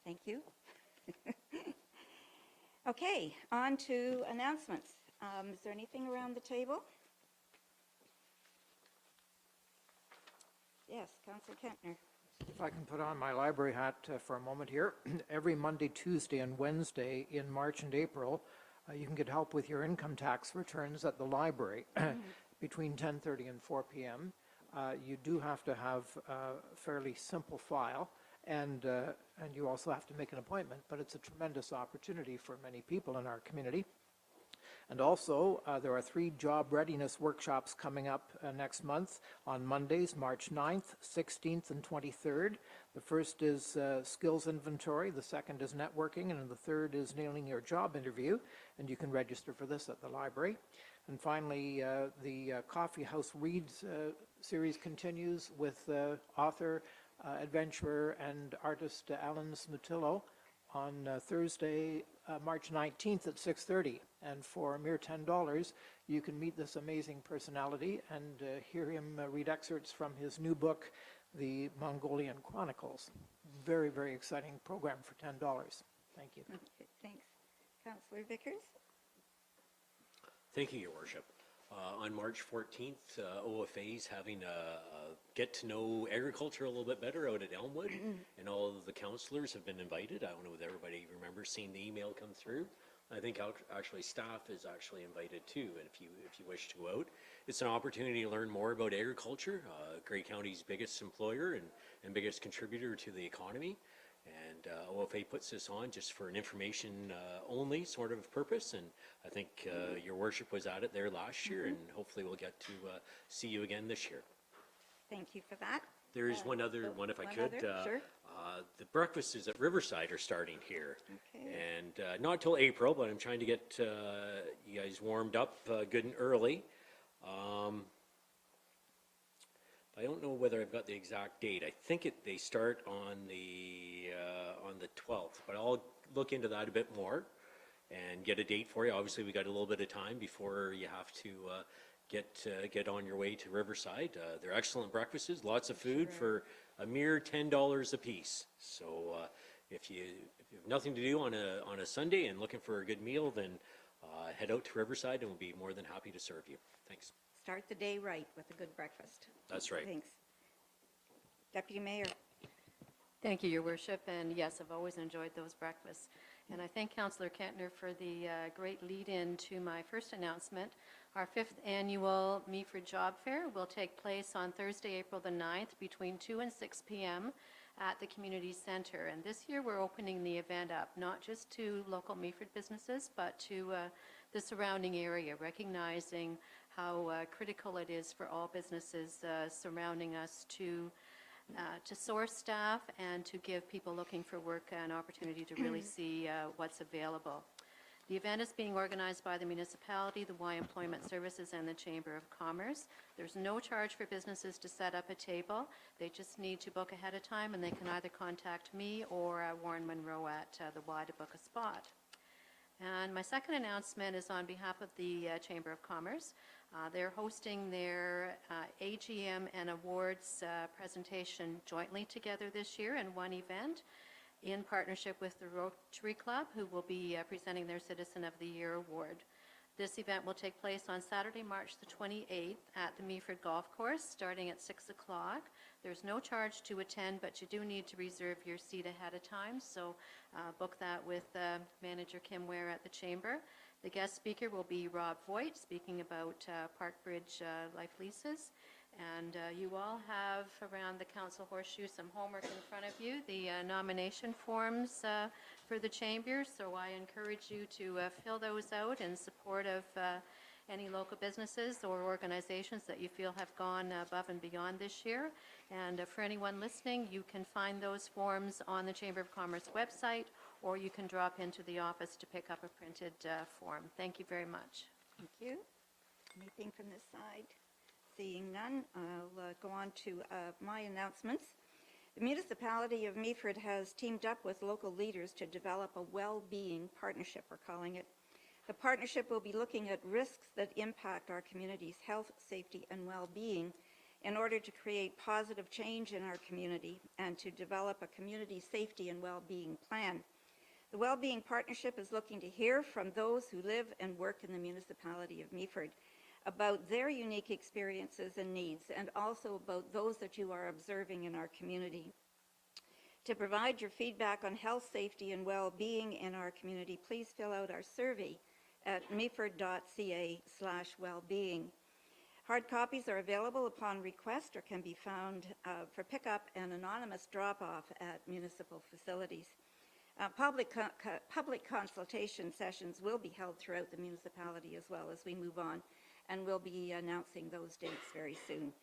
Thank you. Okay, on to announcements. Is there anything around the table? Yes, Councillor Kempner. If I can put on my library hat for a moment here, every Monday, Tuesday, and Wednesday in March and April, you can get help with your income tax returns at the library between 10:30 and 4 p.m. You do have to have a fairly simple file, and you also have to make an appointment, but it's a tremendous opportunity for many people in our community. And also, there are 3 job readiness workshops coming up next month on Mondays, March 9th, 16th, and 23rd. The first is skills inventory, the second is networking, and the third is nailing your job interview. And you can register for this at the library. And finally, the Coffee House Reads series continues with author, adventurer, and artist Alan Smutillo on Thursday, March 19th at 6:30. And for a mere $10, you can meet this amazing personality and hear him read excerpts from his new book, The Mongolian Chronicles. Very, very exciting program for $10. Thank you. Okay, thanks. Councillor Vickers? Thank you, Your Worship. On March 14th, OFA is having a get to know agriculture a little bit better out at Elmwood, and all of the councillors have been invited. I don't know if everybody remembers seeing the email come through. I think actually staff is actually invited too, and if you wish to go out. It's an opportunity to learn more about agriculture, Grey County's biggest employer and biggest contributor to the economy. And OFA puts this on just for an information only sort of purpose, and I think Your Worship was at it there last year, and hopefully we'll get to see you again this year. Thank you for that. There is one other one, if I could. Sure. The breakfasts at Riverside are starting here, Okay. and not till April, but I'm trying to get you guys warmed up good and early. I don't know whether I've got the exact date. I think they start on the 12th, but I'll look into that a bit more and get a date for you. Obviously, we got a little bit of time before you have to get on your way to Riverside. They're excellent breakfasts, lots of food for a mere $10 a piece. So if you have nothing to do on a Sunday and looking for a good meal, then head out to Riverside and we'll be more than happy to serve you. Thanks. Start the day right with a good breakfast. That's right. Thanks. Deputy Mayor. Thank you, Your Worship, and yes, I've always enjoyed those breakfasts. And I thank Councillor Kentner for the great lead-in to my first announcement. Our 5th annual Meaford Job Fair will take place on Thursday, April the 9th between 2 and 6 p.m. at the Community Centre. And this year we're opening the event up not just to local Meaford businesses, but to the surrounding area, recognizing how critical it is for all businesses surrounding us to source staff and to give people looking for work an opportunity to really see what's available. The event is being organized by the municipality, the Y Employment Services, and the Chamber of Commerce. There's no charge for businesses to set up a table. They just need to book ahead of time, and they can either contact me or Warren Monroe at the Y to book a spot. And my second announcement is on behalf of the Chamber of Commerce. They're hosting their AGM and awards presentation jointly together this year in one event in partnership with the Rotary Club, who will be presenting their Citizen of the Year Award. This event will take place on Saturday, March the 28th at the Meaford Golf Course, starting at 6 o'clock. There's no charge to attend, but you do need to reserve your seat ahead of time, so book that with Manager Kim Ware at the Chamber. The guest speaker will be Rob Voigt, speaking about Parkbridge life leases. And you all have around the Council Horseshoe some homework in front of you, the nomination forms for the Chamber. So I encourage you to fill those out in support of any local businesses or organizations that you feel have gone above and beyond this year. And for anyone listening, you can find those forms on the Chamber of Commerce website, or you can drop into the office to pick up a printed form. Thank you very much. Thank you. Anything from this side? Seeing none, I'll go on to my announcements. The municipality of Meaford has teamed up with local leaders to develop a well-being partnership, we're calling it. The partnership will be looking at risks that impact our community's health, safety, and well-being in order to create positive change in our community and to develop a community safety and well-being plan. The Wellbeing Partnership is looking to hear from those who live and work in the municipality of Meaford about their unique experiences and needs, and also about those that you are observing in our community. To provide your feedback on health, safety, and well-being in our community, please fill out our survey at meaford.ca/wellbeing. Hard copies are available upon request or can be found for pickup and anonymous drop-off at municipal facilities. Public consultation sessions will be held throughout the municipality as well as we move on, and we'll be announcing those dates very soon.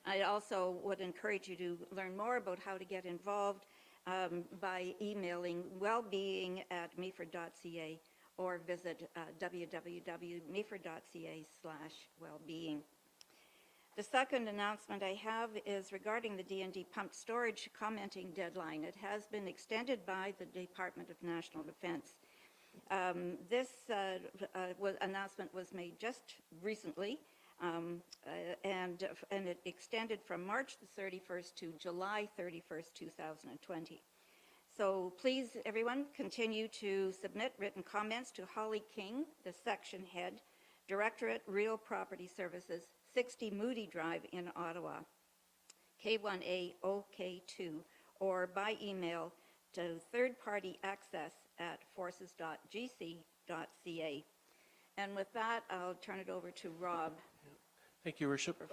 I also would encourage you to learn more about how to get involved by emailing wellbeing@meaford.ca or visit www.meaford.ca/wellbeing. The second announcement I have is regarding the D&D pump storage commenting deadline. It has been extended by the Department of National Defence. This announcement was made just recently, and it extended from March the 31st to July 31st, 2020. So please, everyone, continue to submit written comments to Holly King, the section head, Directorate Real Property Services, 60 Moody Drive in Ottawa, K1A OK2, or by email to thirdpartyaccess@forces.gc.ca. And with that, I'll turn it over to Rob. Thank you, Worship.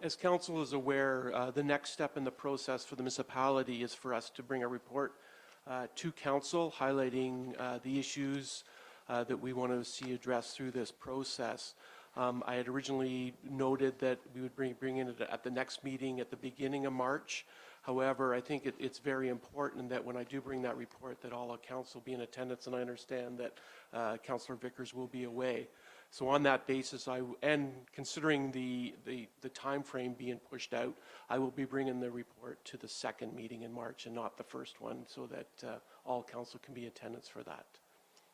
As Council is aware, the next step in the process for the municipality is for us to bring a report to Council highlighting the issues that we want to see addressed through this process. I had originally noted that we would bring in at the next meeting at the beginning of March. However, I think it's very important that when I do bring that report that all of Council be in attendance, and I understand that Councillor Vickers will be away. So on that basis, and considering the time frame being pushed out, I will be bringing the report to the second meeting in March and not the first one, so that all Council can be in attendance for that.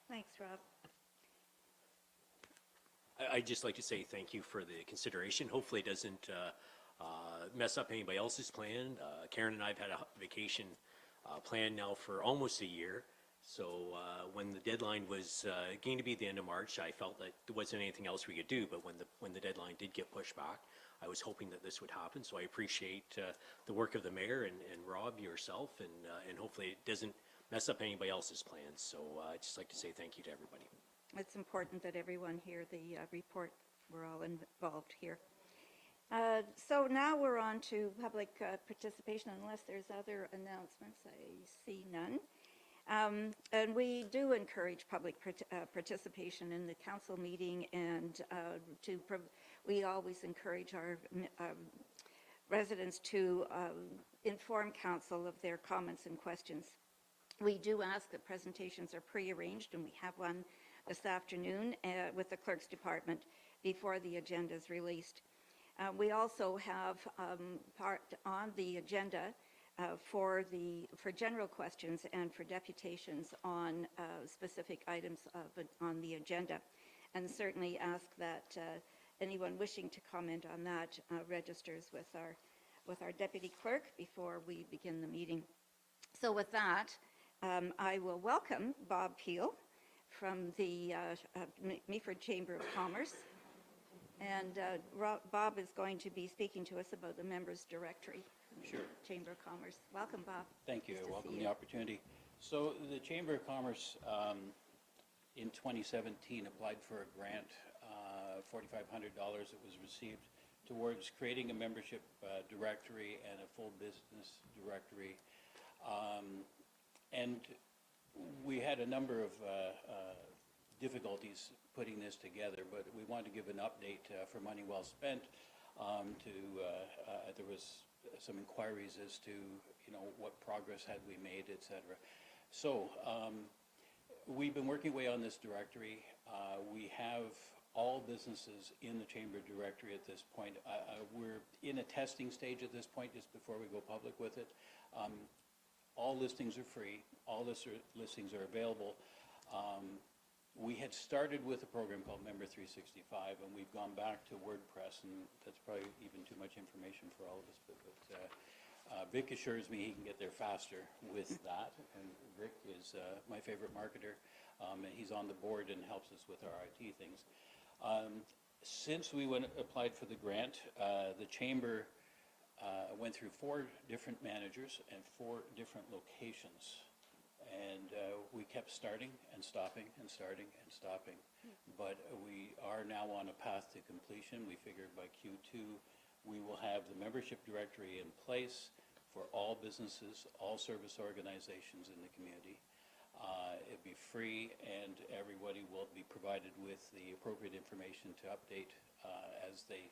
Thanks, Rob. I'd just like to say thank you for the consideration. Hopefully it doesn't mess up anybody else's plan. Karen and I have had a vacation plan now for almost a year. So when the deadline was going to be the end of March, I felt that there wasn't anything else we could do. But when the deadline did get pushed back, I was hoping that this would happen. So I appreciate the work of the mayor and Rob, yourself, and hopefully it doesn't mess up anybody else's plans. So I'd just like to say thank you to everybody. It's important that everyone hear the report. We're all involved here. So now we're on to public participation, unless there's other announcements. I see none. And we do encourage public participation in the council meeting, and we always encourage our residents to inform council of their comments and questions. We do ask that presentations are pre-arranged, and we have one this afternoon with the clerk's department before the agenda is released. We also have part on the agenda for general questions and for deputations on specific items on the agenda, and certainly ask that anyone wishing to comment on that registers with our deputy clerk before we begin the meeting. So with that, I will welcome Bob Peel from the Meaford Chamber of Commerce, and Bob is going to be speaking to us about the members' directory. Sure. Chamber of Commerce. Welcome, Bob. Thank you. Nice I to welcome see the you. opportunity. So the Chamber of Commerce in 2017 applied for a grant, $4,500 that was received towards creating a membership directory and a full business directory. And we had a number of difficulties putting this together, but we wanted to give an update for money well spent. There was some inquiries as to, what progress had we made, et cetera. So we've been working away on this directory. We have all businesses in the Chamber directory at this point. We're in a testing stage at this point, just before we go public with it. All listings are free. All listings are available. We had started with a program called Member 365, and we've gone back to WordPress, and that's probably even too much information for all of us, but Vic assures me he can get there faster with that, and Vic is my favorite marketer, and he's on the board and helps us with our IT things. Since we applied for the grant, the Chamber went through 4 different managers and 4 different locations. And we kept starting and stopping and starting and stopping. But we are now on a path to completion. We figured by Q2 we will have the membership directory in place for all businesses, all service organizations in the community. It'll be free, and everybody will be provided with the appropriate information to update as they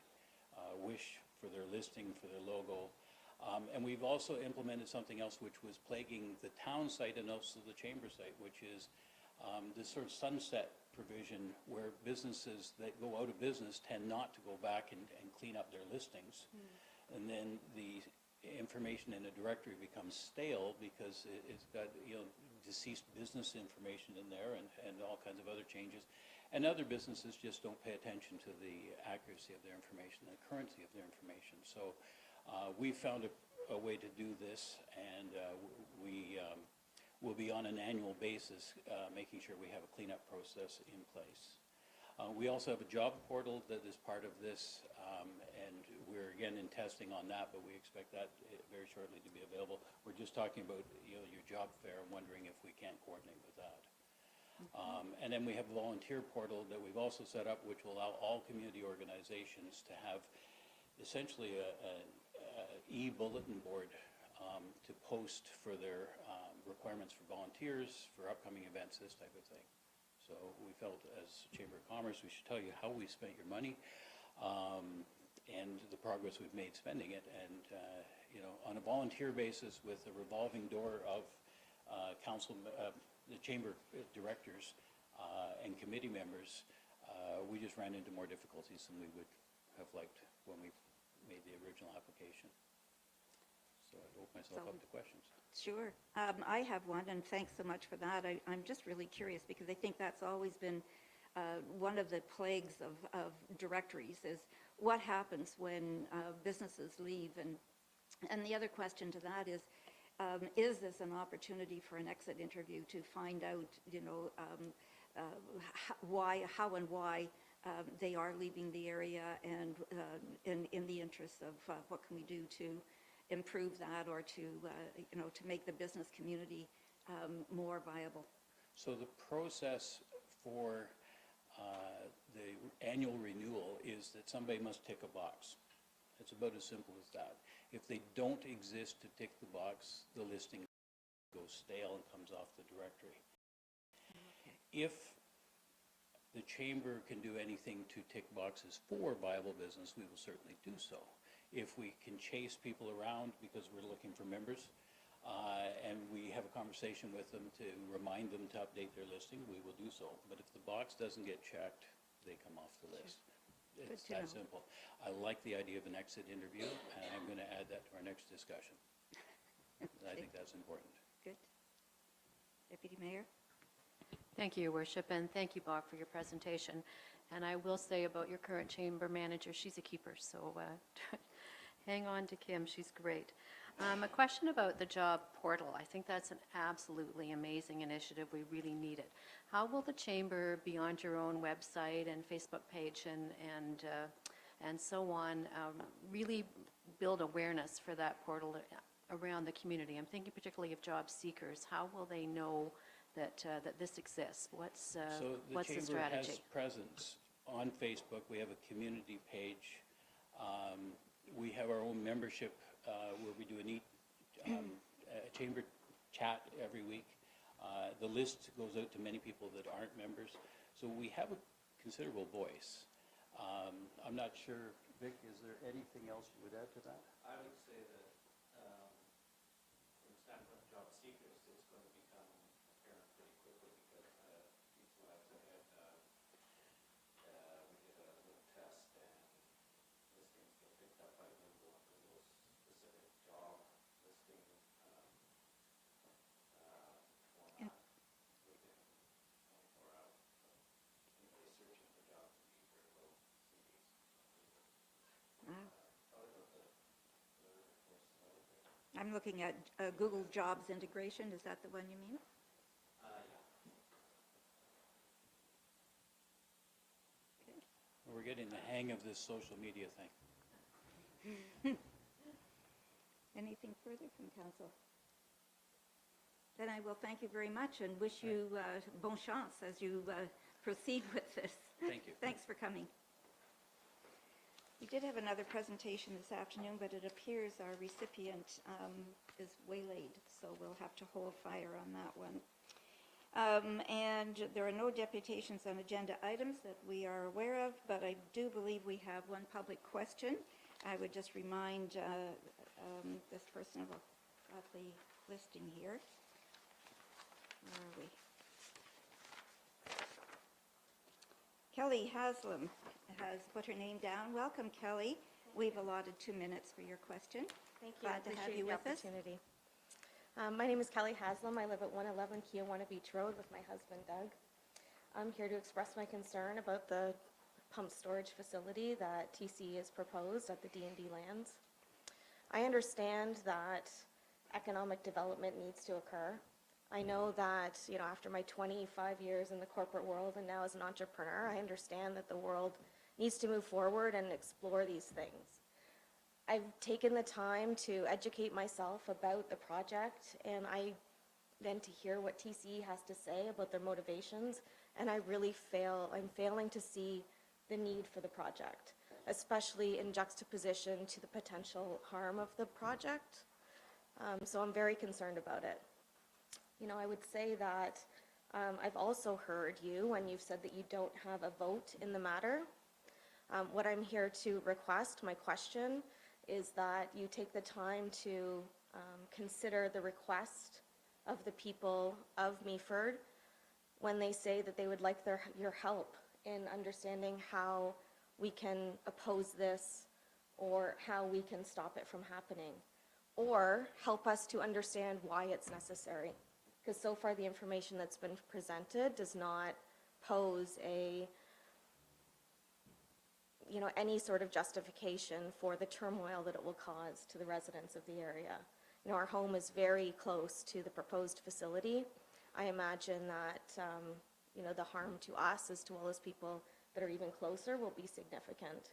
wish for their listing, for their logo. And we've also implemented something else which was plaguing the town site and also the chamber site, which is this sort of sunset provision where businesses that go out of business tend not to go back and clean up their listings. And then the information in a directory becomes stale because it's got, you know, deceased business information in there and all kinds of other changes. And other businesses just don't pay attention to the accuracy of their information, the currency of their information. So we found a way to do this, and we will be on an annual basis making sure we have a cleanup process in place. We also have a job portal that is part of this, and we're again in testing on that, but we expect that very shortly to be available. We're just talking about, you know, your job fair and wondering if we can't coordinate with that. And then we have a volunteer portal that we've also set up, which will allow all community organizations to have essentially a e-bulletin board to post for their requirements for volunteers, for upcoming events, this type of thing. So we felt as Chamber of Commerce we should tell you how we spent your money and the progress we've made spending it. And you know, on a volunteer basis with a revolving door of the Chamber directors and committee members, we just ran into more difficulties than we would have liked when we made the original application. So I'd open myself up to questions. Sure. I have one, and thanks so much for that. I'm just really curious because I think that's always been one of the plagues of directories is what happens when businesses leave. And the other question to that is this an opportunity for an exit interview to find out, you know, how and why they are leaving the area, and in the interest of what can we do to improve that or to, you know, to make the business community more viable. So the process for the annual renewal is that somebody must tick a box. It's about as simple as that. If they don't exist to tick the box, the listing goes stale and comes off the directory. Okay. If the Chamber can do anything to tick boxes for viable business, we will certainly do so. If we can chase people around because we're looking for members, and we have a conversation with them to remind them to update their listing, we will do so. But if the box doesn't get checked, they come off the list. It's that simple. I like the idea of an exit interview, and I'm going to add that to our next discussion. I think that's important. Good. Deputy Mayor? Thank you, Your Worship, and thank you, Bob, for your presentation. And I will say about your current chamber manager, she's a keeper, so hang on to Kim, she's great. A question about the job portal. I think that's an absolutely amazing initiative. We really need it. How will the chamber, beyond your own website and Facebook page and so on, really build awareness for that portal around the community? I'm thinking particularly of job seekers. How will they know that that this exists? What's the strategy? So the chamber has presence on Facebook. We have a community page. We have our own membership where we do a chamber chat every week. The list goes out to many people that aren't members. So we have a considerable voice. I'm not sure, Vic, is there anything else you would add to that? I would say that from the standpoint of job seekers, it's going to become apparent pretty quickly because people have to have, we did a little test and listings get picked up by Google and Google's specific job listing format within 24 hours. I'm looking at Google Jobs integration. Is that the one you mean? We're getting the hang of this social media thing. Anything further from council? Then I will thank you very much and wish you bon chance as you proceed with this. Thank you. Thanks for coming. We did have another presentation this afternoon, but it appears our recipient is waylaid, so we'll have to hold fire on that one. And there are no deputations on agenda items that we are aware of, but I do believe we have one public question. I would just remind this person about the listing here. Where are we? Kelly Haslam has put her name down. Welcome, Kelly. We've allotted 2 minutes for your question. Thank you. Glad to have you Appreciate with the us. opportunity. My name is Kelly Haslam. I live at 111 Kiawanna Beach Road with my husband, Doug. I'm here to express my concern about the pump storage facility that TC has proposed at the D&D lands. I understand that economic development needs to occur. I know that, after my 25 years in the corporate world and now as an entrepreneur, I understand that the world needs to move forward and explore these things. I've taken the time to educate myself about the project, and then to hear what TCE has to say about their motivations, and I'm failing to see the need for the project, especially in juxtaposition to the potential harm of the project. So I'm very concerned about it. I would say that I've also heard you when you've said that you don't have a vote in the matter. What I'm here to request, my question, is that you take the time to consider the request of the people of Meaford when they say that they would like your help in understanding how we can oppose this or how we can stop it from happening, or help us to understand why it's necessary. Because so far the information that's been presented does not pose any sort of justification for the turmoil that it will cause to the residents of the area. Our home is very close to the proposed facility. I imagine that, the harm to us as well as people that are even closer will be significant.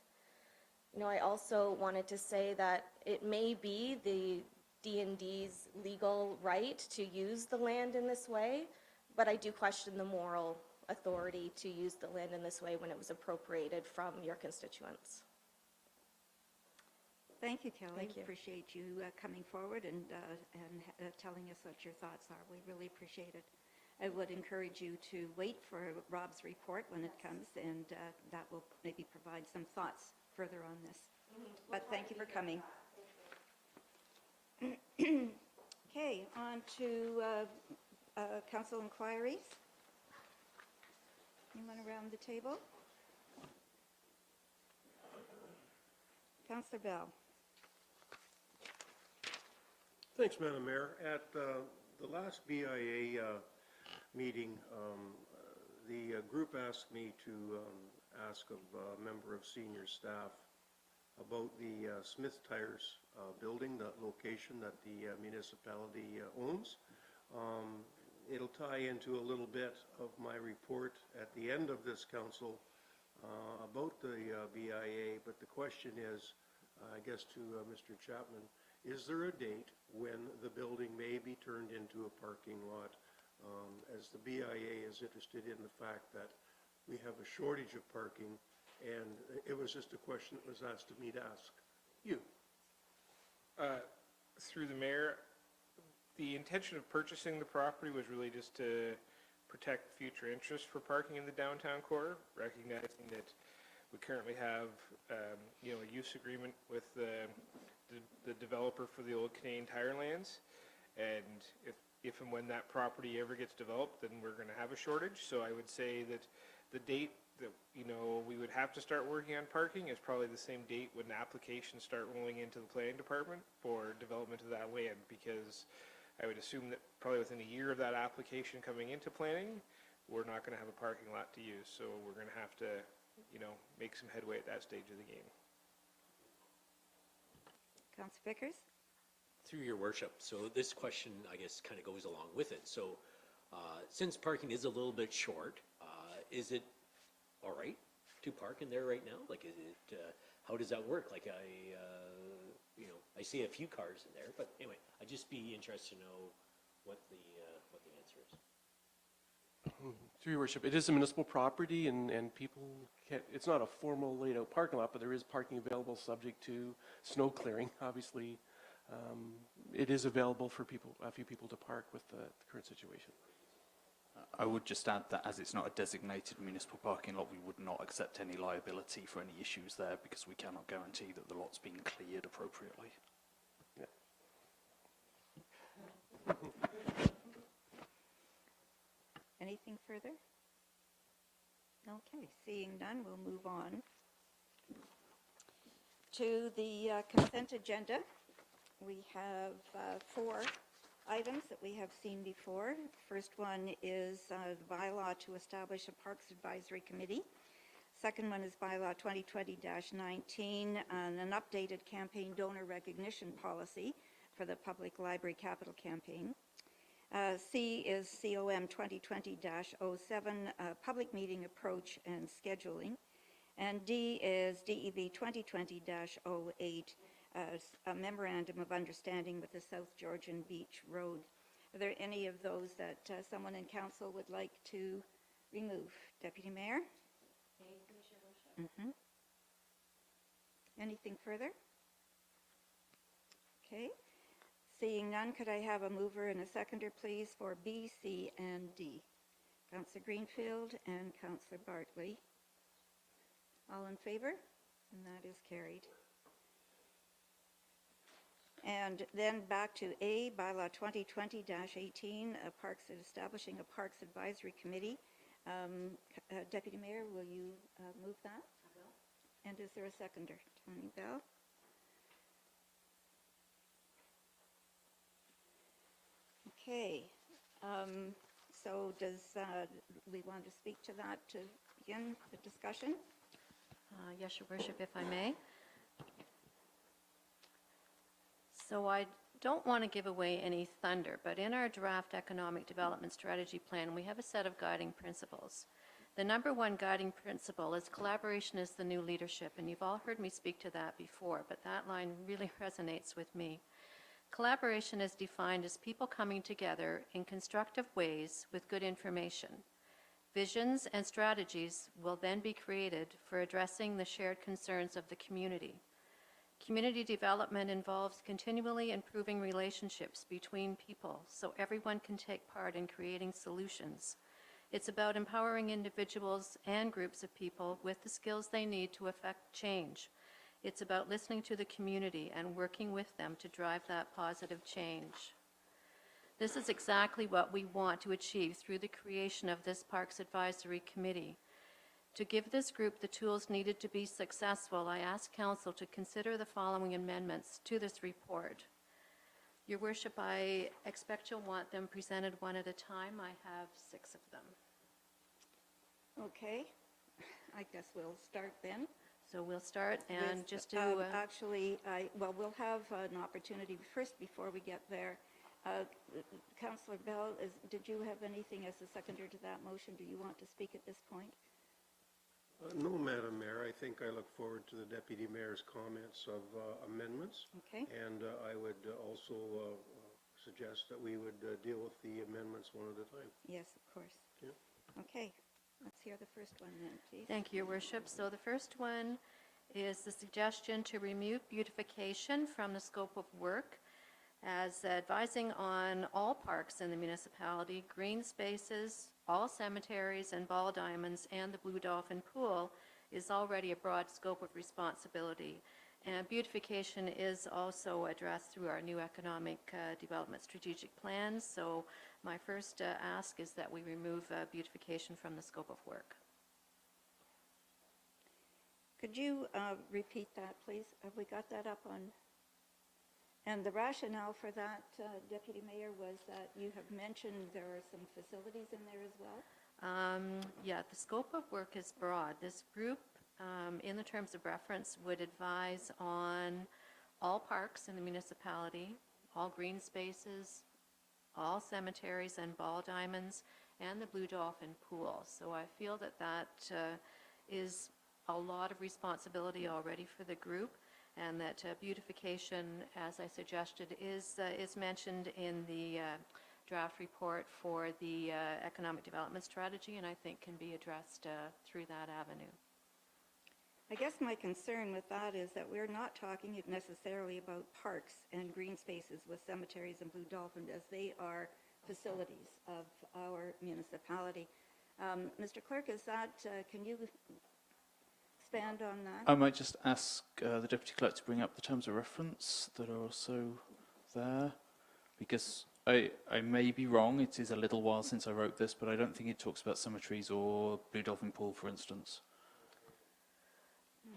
I also wanted to say that it may be the D&D's legal right to use the land in this way, but I do question the moral authority to use the land in this way when it was appropriated from your constituents. Thank you, Kelly. Thank you. Appreciate you coming forward and telling us what your thoughts are. We really appreciate it. I would encourage you to wait for Rob's report when it comes, and that will maybe provide some thoughts further on this. But thank you for coming. Okay, on to council inquiries. Anyone around the table? Councillor Bell. Thanks, Madam Mayor. At the last BIA meeting, the group asked me to ask of a member of senior staff about the Smith Tires building, that location that the municipality owns. It'll tie into a little bit of my report at the end of this council about the BIA, but the question is, I guess to Mr. Chapman, is there a date when the building may be turned into a parking lot? As the BIA is interested in the fact that we have a shortage of parking, and it was just a question that was asked of me to ask you. Through the mayor, the intention of purchasing the property was really just to protect future interest for parking in the downtown core, recognizing that we currently have, a use agreement with the developer for the old Canadian Tire lands, and if and when that property ever gets developed, then we're going to have a shortage. So I would say that the date that we would have to start working on parking is probably the same date when applications start rolling into the planning department for development of that land, because I would assume that probably within a year of that application coming into planning, we're not going to have a parking lot to use. So we're going to have to, make some headway at that stage of the game. Councillor Vickers? Through your worship, so this question, I guess, kind of goes along with it. So, since parking is a little bit short, is it all right to park in there right now? Like, is it, how does that work? Like, I see a few cars in there, but anyway, I'd just be interested to know what the answer is. Through your worship, it is a municipal property and people can't, it's not a formal laid out parking lot, but there is parking available subject to snow clearing. Obviously, it is available for people, a few people to park with the current situation. I would just add that as it's not a designated municipal parking lot, we would not accept any liability for any issues there because we cannot guarantee that the lot's being cleared appropriately. Anything further? Okay, seeing none, we'll move on to the consent agenda. We have 4 items that we have seen before. First one is the bylaw to establish a Parks Advisory Committee. Second one is bylaw 2020-19, and an updated campaign donor recognition policy for the public library capital campaign. C is COM 2020-07, public meeting approach and scheduling. And D is DEB 2020-08, a memorandum of understanding with the South Georgian Beach Road. Are there any of those that someone in council would like to remove? Deputy Mayor? Mm-hmm. Anything further? Okay. Seeing none, could I have a mover and a seconder, please, for B, C, and D? Councillor Greenfield and Councillor Bartley. All in favor? And that is carried. And then back to A, bylaw 2020-18, establishing a Parks Advisory Committee. Deputy Mayor, will you move that? I will. And is there a seconder? Tony Bell. Okay. So does we want to speak to that to begin the discussion? Yes, Your Worship, if I may. So I don't want to give away any thunder, but in our draft economic development strategy plan, we have a set of guiding principles. The number one guiding principle is collaboration is the new leadership, and you've all heard me speak to that before, but that line really resonates with me. Collaboration is defined as people coming together in constructive ways with good information. Visions and strategies will then be created for addressing the shared concerns of the community. Community development involves continually improving relationships between people so everyone can take part in creating solutions. It's about empowering individuals and groups of people with the skills they need to effect change. It's about listening to the community and working with them to drive that positive change. This is exactly what we want to achieve through the creation of this Parks Advisory Committee. To give this group the tools needed to be successful, I ask Council to consider the following amendments to this report. Your Worship, I expect you'll want them presented one at a time. I have 6 of them. Okay. I guess we'll start then. So we'll start and With, just do... actually, we'll have an opportunity first before we get there. Councillor Bell, did you have anything as a seconder to that motion? Do you want to speak at this point? No, Madam Mayor. I think I look forward to the Deputy Mayor's comments of amendments. Okay. And I would also suggest that we would deal with the amendments one at a time. Yes, of course. Yeah. Okay. Let's hear the first one then, please. Thank you, Your Worship. So the first one is the suggestion to remove beautification from the scope of work as advising on all parks in the municipality, green spaces, all cemeteries and ball diamonds, and the Blue Dolphin Pool is already a broad scope of responsibility. And beautification is also addressed through our new economic development strategic plans. So my first ask is that we remove beautification from the scope of work. Could you repeat that, please? Have we got that up on? And the rationale for that, Deputy Mayor, was that you have mentioned there are some facilities in there as well? Yeah, the scope of work is broad. This group, in the terms of reference, would advise on all parks in the municipality, all green spaces, all cemeteries and ball diamonds, and the Blue Dolphin Pool. So I feel that that is a lot of responsibility already for the group, and that beautification, as I suggested, is mentioned in the draft report for the economic development strategy, and I think can be addressed through that avenue. I guess my concern with that is that we're not talking necessarily about parks and green spaces with cemeteries and Blue Dolphin, as they are facilities of our municipality. Mr. Clerk, is that, can you expand on that? I might just ask the Deputy Clerk to bring up the terms of reference that are also there, because I may be wrong, it is a little while since I wrote this, but I don't think it talks about cemeteries or Blue Dolphin Pool, for instance.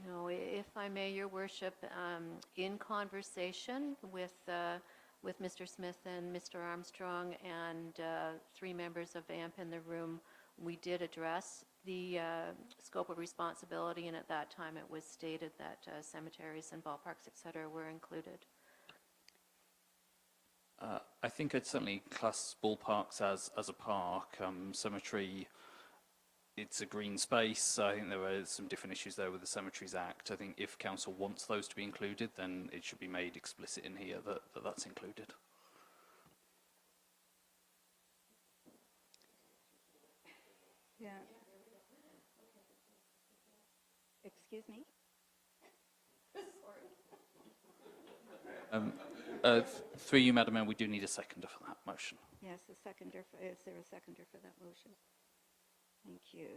No, if I may, Your Worship, in conversation with Mr. Smith and Mr. Armstrong and 3 members of AMP in the room, we did address the scope of responsibility, and at that time it was stated that cemeteries and ballparks, et cetera, were included. I think I'd certainly class ballparks as a park. Cemetery, it's a green space. I think there are some different issues there with the Cemeteries Act. I think if council wants those to be included, then it should be made explicit in here that that's included. Yeah. Excuse me? Through you, Madam Mayor, we do need a seconder for that motion. Yes, a seconder. Is there a seconder for that motion? Thank you.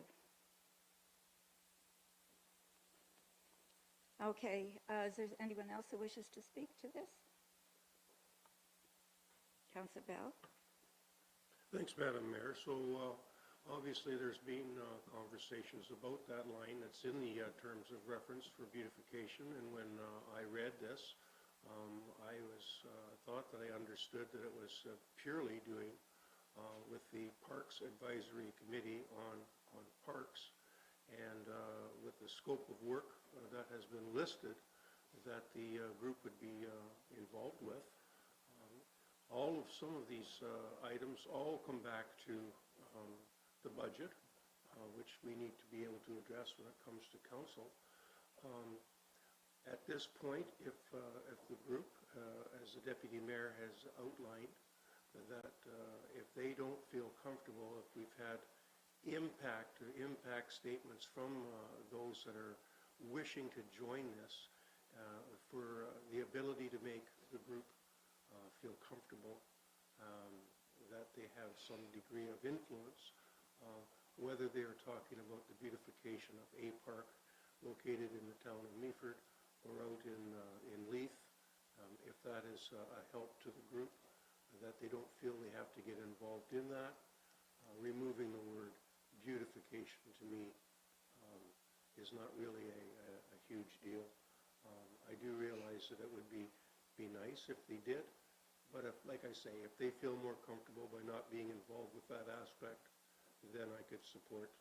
Okay, is there anyone else who wishes to speak to this? Councillor Bell? Thanks, Madam Mayor. So obviously there's been conversations about that line that's in the terms of reference for beautification, and when I read this, I thought that I understood that it was purely doing with the Parks Advisory Committee on parks, and with the scope of work that has been listed that the group would be involved with. Some of these items all come back to the budget, which we need to be able to address when it comes to council. At this point, if the group, as the Deputy Mayor has outlined, that if they don't feel comfortable, if we've had impact statements from those that are wishing to join this, for the ability to make the group feel comfortable, that they have some degree of influence, whether they're talking about the beautification of a park located in the town of Meaford or out in Leith, if that is a help to the group, that they don't feel they have to get involved in that. Removing the word beautification to me is not really a huge deal. I do realize that it would be nice if they did, but if, like I say, if they feel more comfortable by not being involved with that aspect, then I could support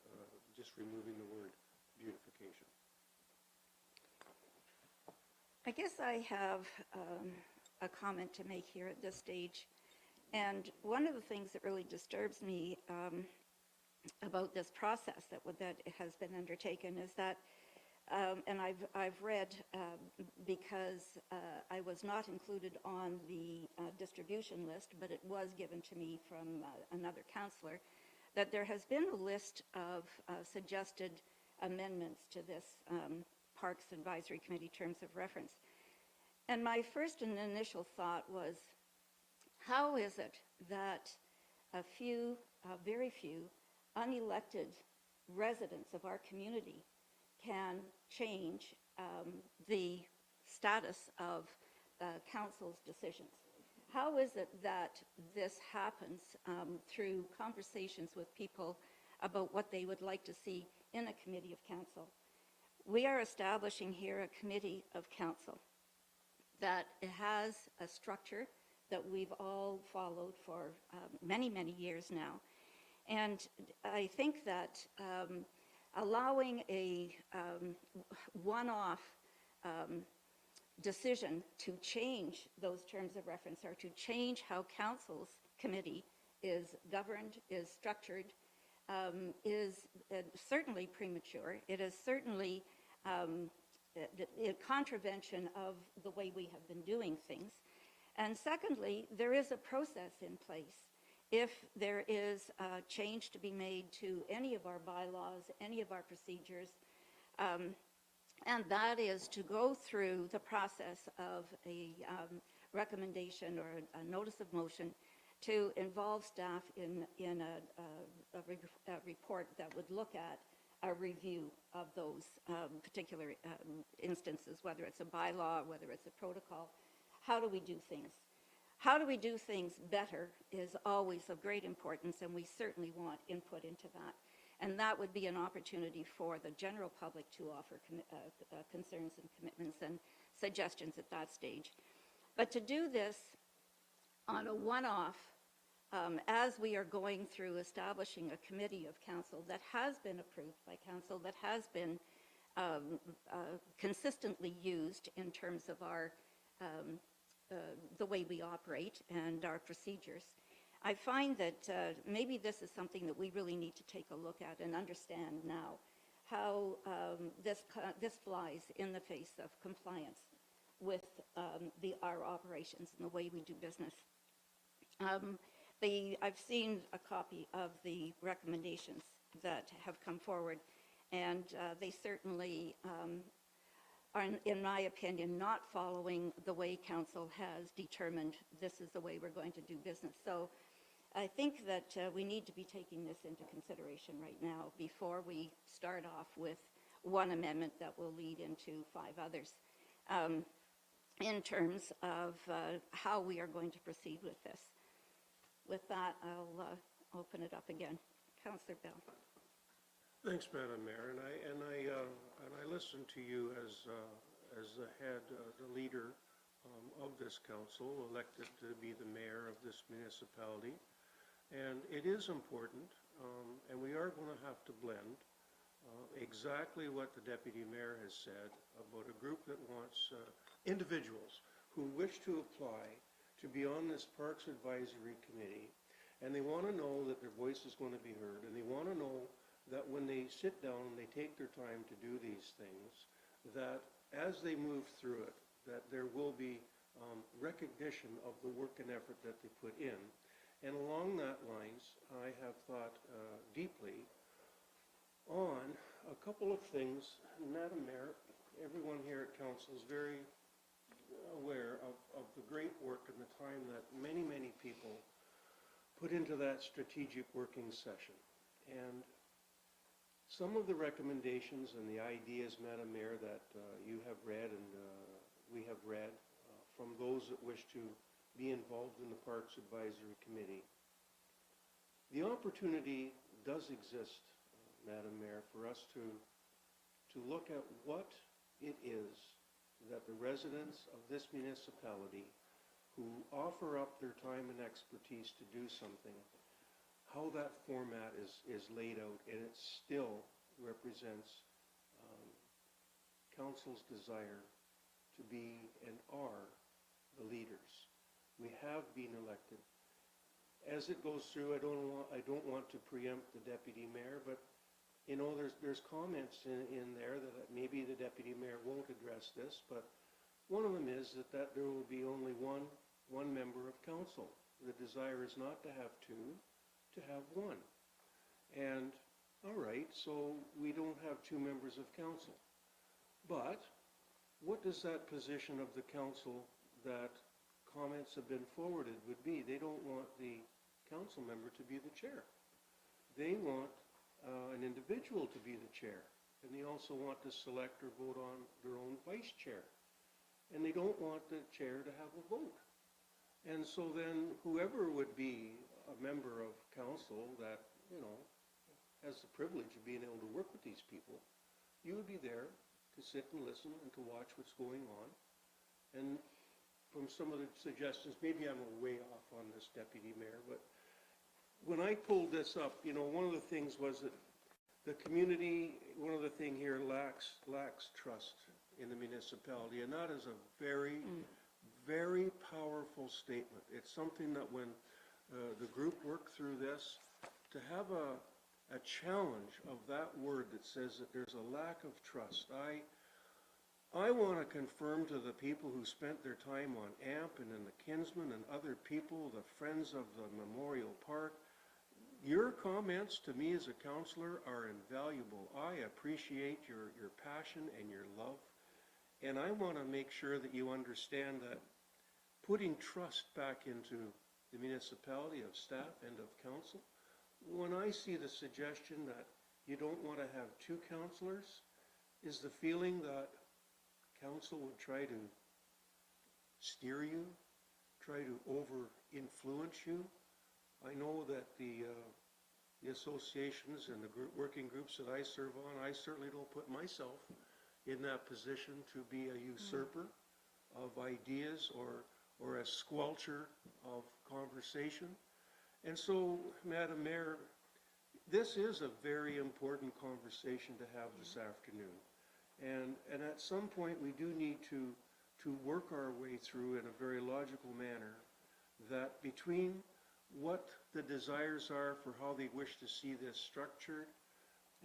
just removing the word beautification. I guess I have a comment to make here at this stage. And one of the things that really disturbs me about this process that has been undertaken is that, and I've read, because I was not included on the distribution list, but it was given to me from another councillor, that there has been a list of suggested amendments to this Parks Advisory Committee terms of reference. And my first and initial thought was, how is it that very few unelected residents of our community can change the status of council's decisions? How is it that this happens through conversations with people about what they would like to see in a committee of council? We are establishing here a committee of council that has a structure that we've all followed for many, many years now. And I think that allowing a one-off decision to change those terms of reference or to change how council's committee is governed, is structured, is certainly premature. It is certainly a contravention of the way we have been doing things. And secondly, there is a process in place. If there is a change to be made to any of our bylaws, any of our procedures, and that is to go through the process of a recommendation or a notice of motion to involve staff in a report that would look at a review of those particular instances, whether it's a bylaw, whether it's a protocol. How do we do things? How do we do things better is always of great importance, and we certainly want input into that. And that would be an opportunity for the general public to offer concerns and commitments and suggestions at that stage. But to do this on a one-off, as we are going through establishing a committee of council that has been approved by council, that has been consistently used in terms of our the way we operate and our procedures, I find that maybe this is something that we really need to take a look at and understand now, how this flies in the face of compliance with our operations and the way we do business. I've seen a copy of the recommendations that have come forward, and they certainly are, in my opinion, not following the way council has determined this is the way we're going to do business. So I think that we need to be taking this into consideration right now before we start off with one amendment that will lead into 5 others in terms of how we are going to proceed with this. With that, I'll open it up again. Councillor Bell. Thanks, Madam Mayor, and I listened to you as the head, the leader of this council, elected to be the mayor of this municipality, and it is important, and we are going to have to blend exactly what the deputy mayor has said about a group that wants individuals who wish to apply to be on this Parks Advisory Committee, and they want to know that their voice is going to be heard, and they want to know that when they sit down and they take their time to do these things, that as they move through it, that there will be recognition of the work and effort that they put in. And along that lines, I have thought deeply on a couple of things. Madam Mayor, everyone here at Council is very aware of the great work and the time that many, many people put into that strategic working session. And some of the recommendations and the ideas, Madam Mayor, that you have read and we have read from those that wish to be involved in the Parks Advisory Committee, the opportunity does exist, Madam Mayor, for us to look at what it is that the residents of this municipality who offer up their time and expertise to do something, how that format is laid out, and it still represents council's desire to be and are the leaders. We have been elected. As it goes through, I don't want to preempt the deputy mayor, but you know, there's comments in there that maybe the deputy mayor won't address this, but one of them is that there will be only one member of council. The desire is not to have 2, to have 1. And all right, so we don't have 2 members of council. But what does that position of the council that comments have been forwarded would be? They don't want the council member to be the chair. They want an individual to be the chair. And they also want to select or vote on their own vice chair. And they don't want the chair to have a vote. And so then whoever would be a member of council that, you know, has the privilege of being able to work with these people, you would be there to sit and listen and to watch what's going on. And from some of the suggestions, maybe I'm way off on this, Deputy Mayor, but when I pulled this up, you know, one of the things was that the community, one of the things here lacks trust in the municipality, and that is a very, very powerful statement. It's something that when the group worked through this, to have a challenge of that word that says that there's a lack of trust. I want to confirm to the people who spent their time on AMP and in the Kinsman and other people, the Friends of the Memorial Park, your comments to me as a councillor are invaluable. I appreciate your passion and your love, and I want to make sure that you understand that putting trust back into the municipality of staff and of council, when I see the suggestion that you don't want to have two councillors, is the feeling that council would try to steer you, try to over-influence you. I know that the associations and the working groups that I serve on, I certainly don't put myself in that position to be a usurper of ideas or a squelcher of conversation. And so, Madam Mayor, this is a very important conversation to have this afternoon. And at some point, we do need to work our way through in a very logical manner that between what the desires are for how they wish to see this structured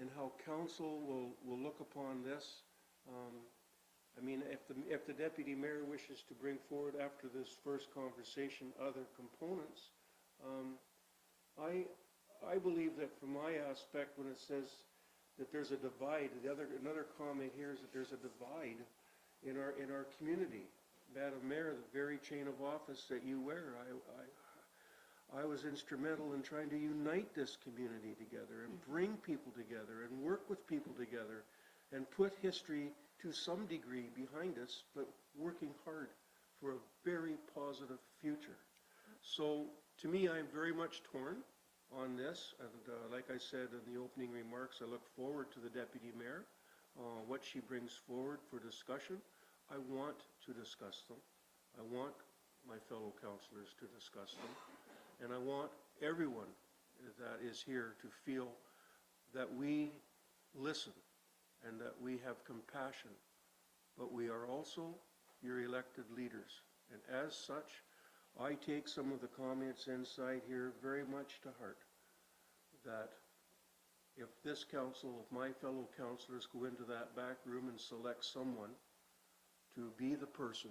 and how council will look upon this. I mean, if the deputy mayor wishes to bring forward after this first conversation other components, I believe that from my aspect, when it says that there's a divide, another comment here is that there's a divide in our community. Madam Mayor, the very chain of office that you wear, I was instrumental in trying to unite this community together and bring people together and work with people together and put history to some degree behind us, but working hard for a very positive future. So to me, I'm very much torn on this, and like I said in the opening remarks, I look forward to the deputy mayor, what she brings forward for discussion. I want to discuss them. I want my fellow councillors to discuss them, and I want everyone that is here to feel that we listen and that we have compassion, but we are also your elected leaders, and as such, I take some of the comments inside here very much to heart, that if this council, if my fellow councillors go into that back room and select someone to be the person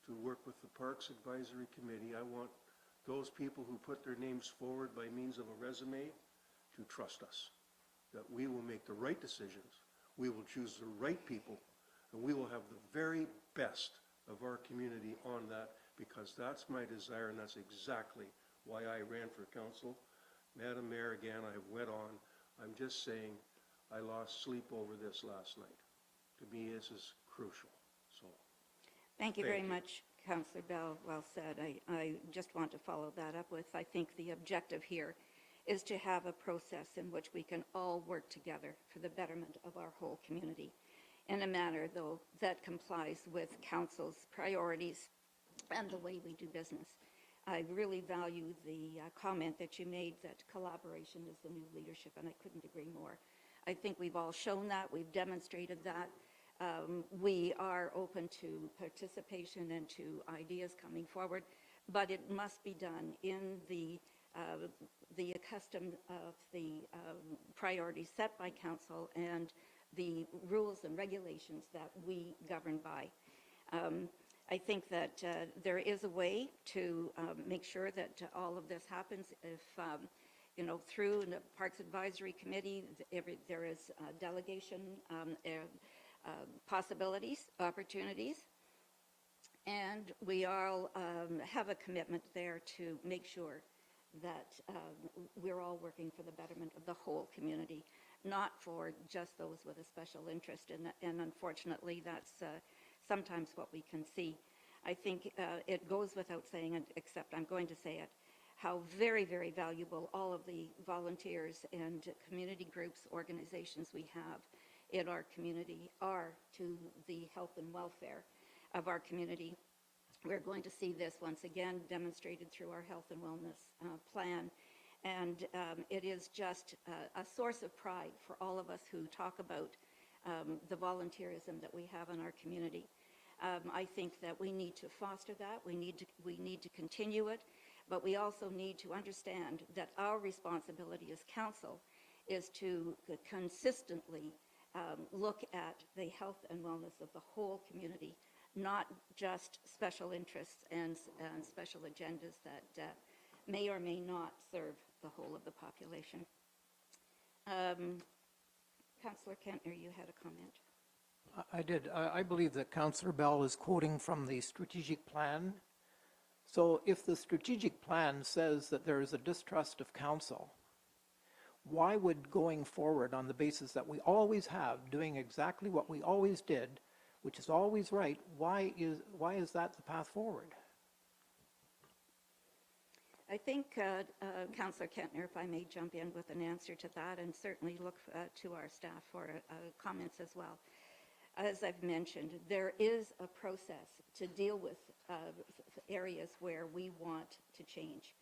to work with the Parks Advisory Committee, I want those people who put their names forward by means of a resume to trust us, that we will make the right decisions, we will choose the right people, and we will have the very best of our community on that, because that's my desire, and that's exactly why I ran for council. Madam Mayor, again, I went on. I'm just saying I lost sleep over this last night. To me, this is crucial. So, Thank you very much, Councillor Bell. Well said. I just want to follow that up with, I think the objective here is to have a process in which we can all work together for the betterment of our whole community in a manner, though, that complies with council's priorities and the way we do business. I really value the comment that you made that collaboration is the new leadership, and I couldn't agree more. I think we've all shown that, we've demonstrated that. We are open to participation and to ideas coming forward, but it must be done in the custom of the priorities set by council and the rules and regulations that we govern by. I think that there is a way to make sure that all of this happens. If, through the Parks Advisory Committee, there is delegation possibilities, opportunities, and we all have a commitment there to make sure that we're all working for the betterment of the whole community, not for just those with a special interest, and unfortunately that's sometimes what we can see. I think it goes without saying, except I'm going to say it, how very, very valuable all of the volunteers and community groups, organizations we have in our community are to the health and welfare of our community. We're going to see this once again demonstrated through our health and wellness plan. And it is just a source of pride for all of us who talk about the volunteerism that we have in our community. I think that we need to foster that. We need to continue it, but we also need to understand that our responsibility as council is to consistently look at the health and wellness of the whole community, not just special interests and special agendas that may or may not serve the whole of the population. Councillor Kentner, you had a comment. I did. I believe that Councillor Bell is quoting from the strategic plan. So if the strategic plan says that there is a distrust of council, why would going forward on the basis that we always have, doing exactly what we always did, which is always right, why is that the path forward? I think, Councillor Kentner, if I may jump in with an answer to that, and certainly look to our staff for comments as well. As I've mentioned, there is a process to deal with areas where we want to change,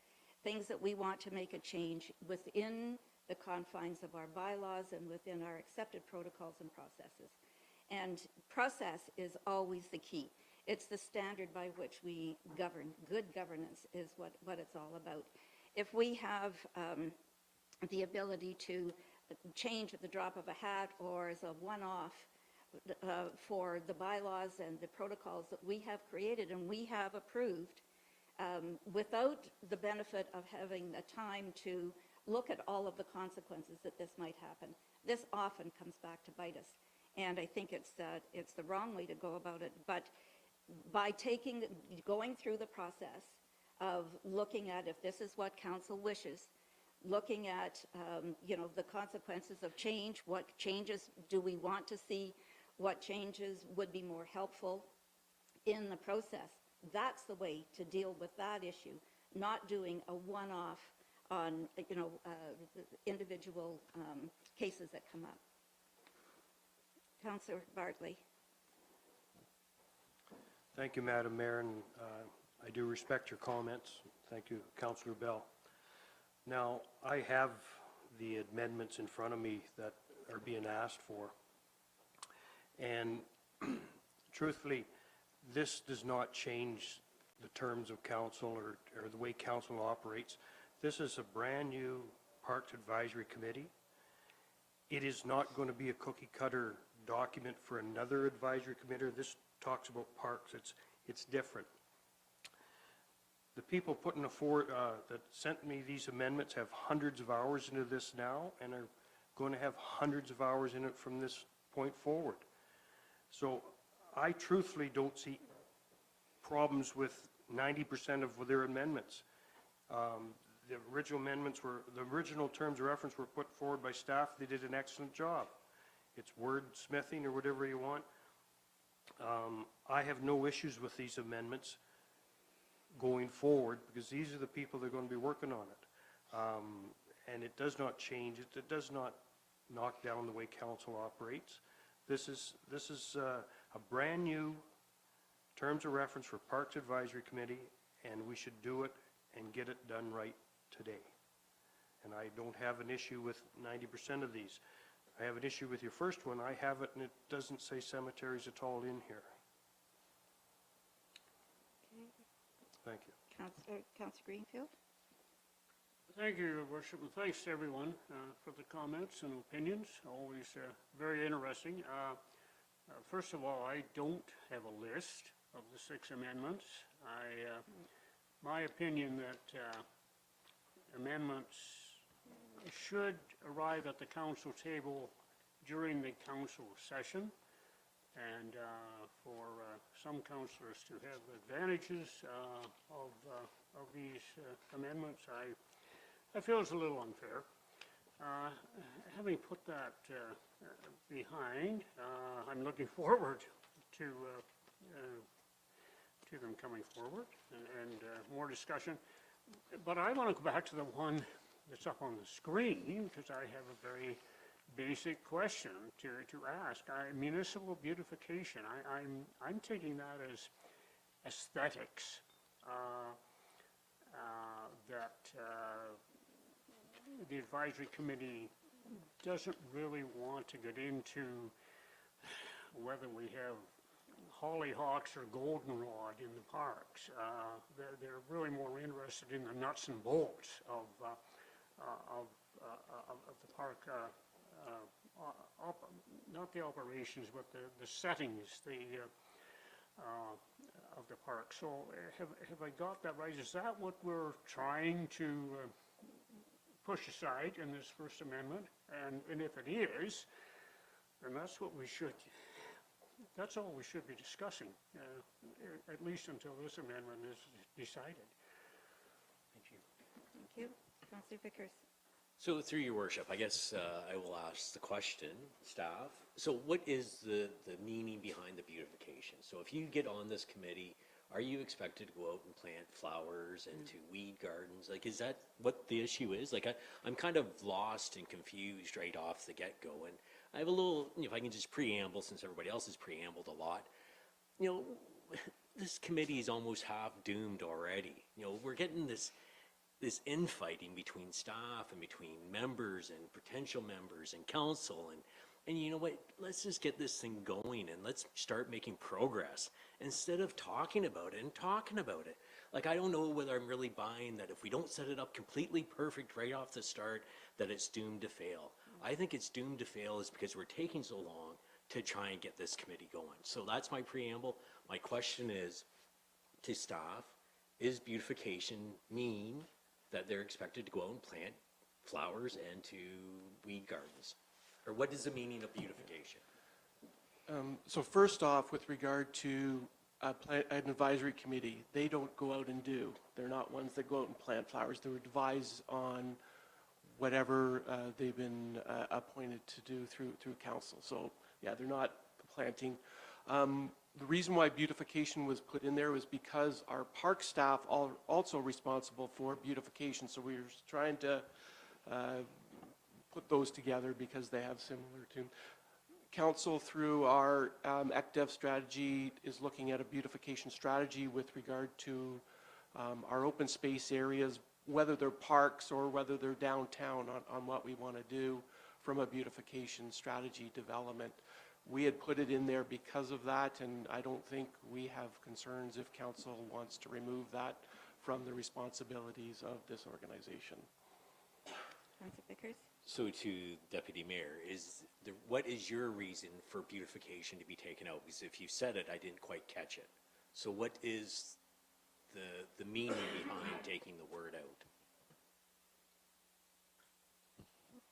things that we want to make a change within the confines of our bylaws and within our accepted protocols and processes. And process is always the key. It's the standard by which we govern. Good governance is what it's all about. If we have the ability to change at the drop of a hat or as a one-off for the bylaws and the protocols that we have created and we have approved, without the benefit of having the time to look at all of the consequences that this might happen, this often comes back to bite us. And I think it's the wrong way to go about it. But by going through the process of looking at if this is what council wishes, looking at the consequences of change, what changes do we want to see, what changes would be more helpful in the process, that's the way to deal with that issue, not doing a one-off on individual cases that come up. Councillor Bartley. Thank you, Madam Mayor, and I do respect your comments. Thank you, Councillor Bell. Now, I have the amendments in front of me that are being asked for, and truthfully, this does not change the terms of council or the way council operates. This is a brand new Parks Advisory Committee. It is not going to be a cookie cutter document for another advisory committee. This talks about parks. It's different. The people putting that sent me these amendments have hundreds of hours into this now and are going to have hundreds of hours in it from this point forward. So I truthfully don't see problems with 90% of their amendments. The original terms of reference were put forward by staff. They did an excellent job. It's wordsmithing or whatever you want. I have no issues with these amendments going forward because these are the people that are going to be working on it. And it does not change it. It does not knock down the way council operates. This is a brand new terms of reference for Parks Advisory Committee, and we should do it and get it done right today. And I don't have an issue with 90% of these. I have an issue with your first one. I have it, and it doesn't say cemeteries at all in here. Thank you. Councillor Greenfield. Thank you, Your Worship, and thanks to everyone for the comments and opinions. Always very interesting. First of all, I don't have a list of the 6 amendments. My opinion that amendments should arrive at the council table during the council session, and for some councillors to have advantages of these amendments, I feel it's a little unfair. Having put that behind, I'm looking forward to them coming forward and more discussion. But I want to go back to the one that's up on the screen because I have a very basic question to ask. Municipal beautification, I'm taking that as aesthetics, that the advisory committee doesn't really want to get into whether we have hollyhocks or goldenrod in the parks. They're really more interested in the nuts and bolts of the park, not the operations, but the settings, of the park. So have I got that right? Is that what we're trying to push aside in this First Amendment? And if it is, then that's all we should be discussing, at least until this amendment is decided. Thank you. Thank you. Councillor Vickers. So through your worship, I guess I will ask the question, staff. So what is the meaning behind the beautification? So if you get on this committee, are you expected to go out and plant flowers and to weed gardens? Like, is that what the issue is? Like, I'm kind of lost and confused right off the get-go. And I have a little, if I can just preamble, since everybody else has preambled a lot, this committee is almost half doomed already. We're getting this infighting between staff and between members and potential members and council, and you know what, let's just get this thing going and let's start making progress instead of talking about it. Like, I don't know whether I'm really buying that if we don't set it up completely perfect right off the start, that it's doomed to fail. I think it's doomed to fail is because we're taking so long to try and get this committee going. So that's my preamble. My question is to staff, is beautification mean that they're expected to go out and plant flowers and to weed gardens? Or what is the meaning of beautification? So first off, with regard to an advisory committee, they don't go out and do. They're not ones that go out and plant flowers. They advise on whatever they've been appointed to do through council. So yeah, they're not planting. The reason why beautification was put in there was because our park staff are also responsible for beautification. So we were trying to put those together because they have similar to. Council, through our ECDEV strategy, is looking at a beautification strategy with regard to our open space areas, whether they're parks or whether they're downtown, on what we want to do from a beautification strategy development. We had put it in there because of that, and I don't think we have concerns if council wants to remove that from the responsibilities of this organization. Councillor Vickers. So to Deputy Mayor, what is your reason for beautification to be taken out? Because if you said it, I didn't quite catch it. So what is the meaning behind taking the word out?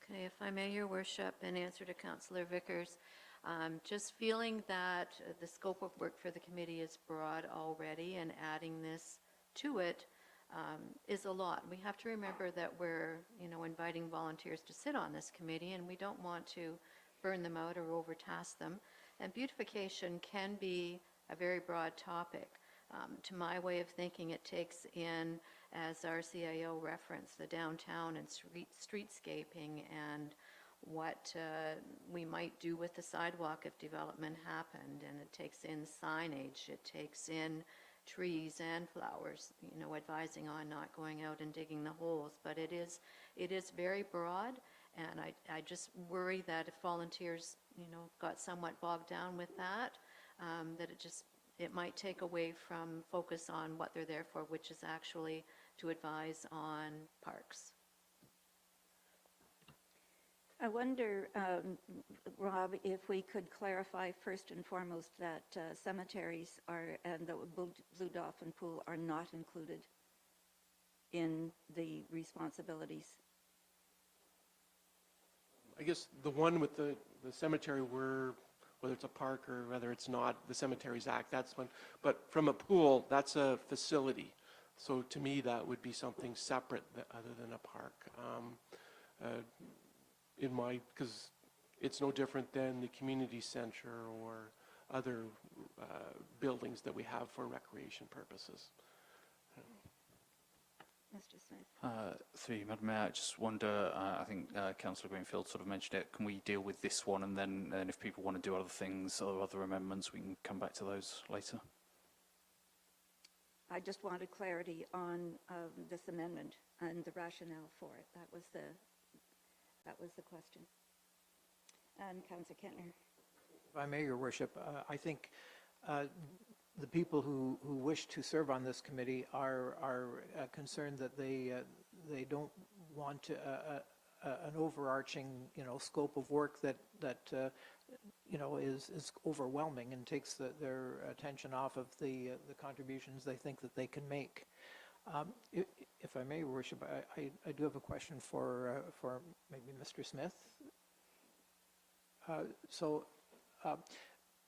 Okay, if I may, Your Worship, in answer to Councillor Vickers, just feeling that the scope of work for the committee is broad already, and adding this to it is a lot. We have to remember that we're, inviting volunteers to sit on this committee, and we don't want to burn them out or overtask them. And beautification can be a very broad topic. To my way of thinking, it takes in, as our CIO referenced, the downtown and streetscaping and what we might do with the sidewalk if development happened, and it takes in signage, it takes in trees and flowers, advising on not going out and digging the holes. But it is very broad, and I just worry that if volunteers, got somewhat bogged down with that, that it might take away from focus on what they're there for, which is actually to advise on parks. I wonder, Rob, if we could clarify first and foremost that cemeteries and the Blue Dolphin Pool are not included in the responsibilities. I guess the one with the cemetery, whether it's a park or whether it's not, the Cemeteries Act, that's one. But from a pool, that's a facility. So to me, that would be something separate other than a park. Because it's no different than the community center or other buildings that we have for recreation purposes. Mr. Smith. Through you, Madam Mayor, I just wonder, I think Councillor Greenfield sort of mentioned it, can we deal with this one, and then if people want to do other things or other amendments, we can come back to those later? I just wanted clarity on this amendment and the rationale for it. That was the question. And Councillor Kentner. I may, Your Worship, I think the people who wish to serve on this committee are concerned that they don't want an overarching, scope of work that is overwhelming and takes their attention off of the contributions they think that they can make. If I may, Your Worship, I do have a question for maybe Mr. Smith.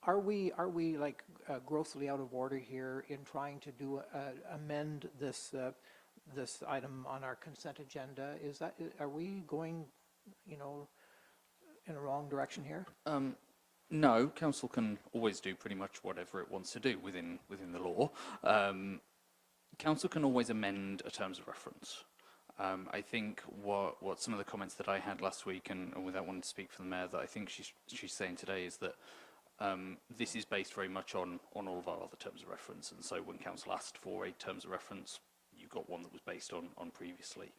Are we like grossly out of order here in trying to amend this item on our consent agenda? Are we going, in a wrong direction here? No, council can always do pretty much whatever it wants to do within the law. Council can always amend a terms of reference. I think what some of the comments that I had last week, and without wanting to speak for the mayor, that I think she's saying today is that this is based very much on all of our other terms of reference, and so when council asked for a terms of reference, you got one that was based on previously.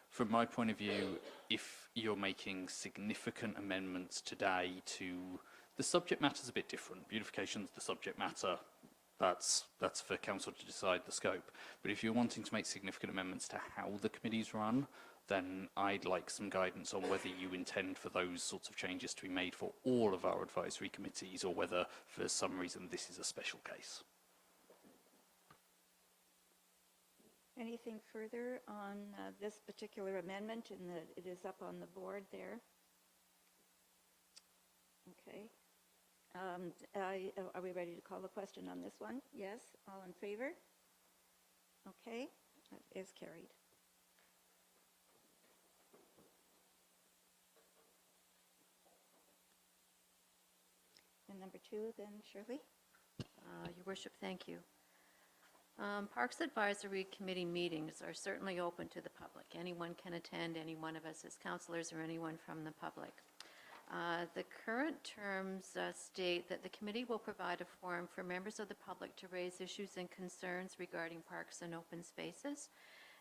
From my point of view, if you're making significant amendments today to the subject matter is a bit different. Beautification's the subject matter. That's for council to decide the scope. But if you're wanting to make significant amendments to how the committees run, then I'd like some guidance on whether you intend for those sorts of changes to be made for all of our advisory committees, or whether for some reason this is a special case. Anything further on this particular amendment, and that it is up on the board there? Okay. Are we ready to call the question on this one? Yes, all in favor? Okay, that is carried. And number 2 then, Shirley? Your Worship, thank you. Parks Advisory Committee meetings are certainly open to the public. Anyone can attend, any one of us as councillors or anyone from the public. The current terms state that the committee will provide a forum for members of the public to raise issues and concerns regarding parks and open spaces.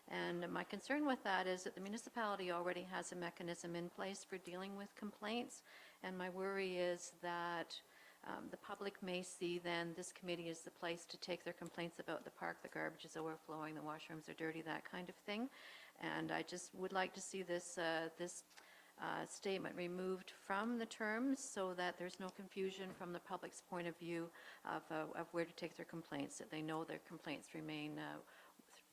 And my concern with that is that the municipality already has a mechanism in place for dealing with complaints, and my worry is that the public may see then this committee is the place to take their complaints about the park, the garbage is overflowing, the washrooms are dirty, that kind of thing. And I just would like to see this statement removed from the terms so that there's no confusion from the public's point of view of where to take their complaints, that they know their complaints remain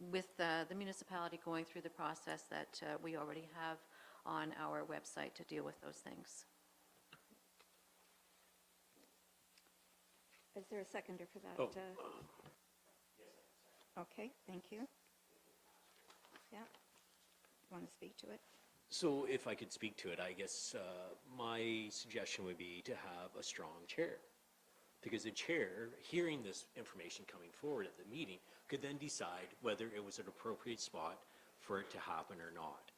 with the municipality going through the process that we already have on our website to deal with those things. Is there a seconder for that? Oh. Okay, thank you. Yeah, want to speak to it? So if I could speak to it, I guess my suggestion would be to have a strong chair. Because the chair, hearing this information coming forward at the meeting, could then decide whether it was an appropriate spot for it to happen or not.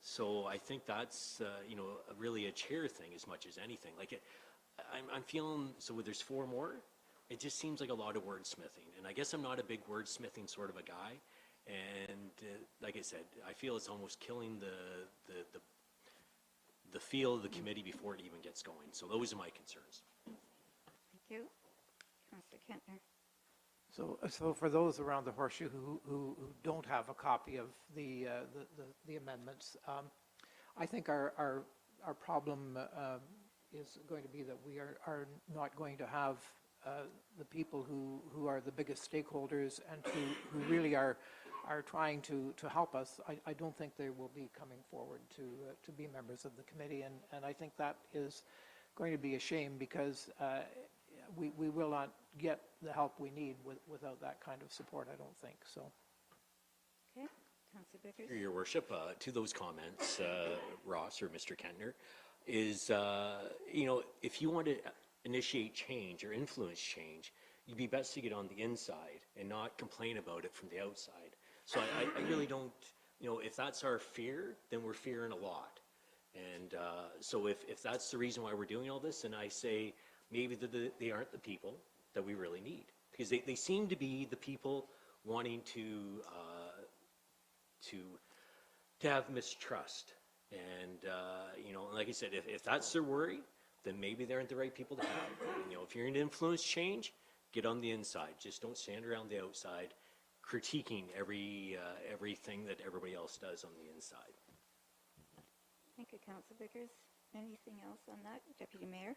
So I think that's, really a chair thing as much as anything. Like, I'm feeling, so there's 4 more, it just seems like a lot of wordsmithing. And I guess I'm not a big wordsmithing sort of a guy. And like I said, I feel it's almost killing the feel of the committee before it even gets going. So those are my concerns. Thank you. Councillor Kentner. So for those around the horseshoe who don't have a copy of the amendments, I think our problem is going to be that we are not going to have the people who are the biggest stakeholders and who really are trying to help us. I don't think they will be coming forward to be members of the committee, and I think that is going to be a shame, because we will not get the help we need without that kind of support, I don't think. So. Okay, Councillor Vickers. Your Worship, to those comments, Ross or Mr. Kentner, is, if you want to initiate change or influence change, you'd be best to get on the inside and not complain about it from the outside. So I really don't, if that's our fear, then we're fearing a lot. And so if that's the reason why we're doing all this, then I say maybe they aren't the people that we really need. Because they seem to be the people wanting to have mistrust. And, like I said, if that's their worry, then maybe they aren't the right people to have. You know, if you're going to influence change, get on the inside. Just don't stand around the outside critiquing everything that everybody else does on the inside. Thank you, Councillor Vickers. Anything else on that, Deputy Mayor?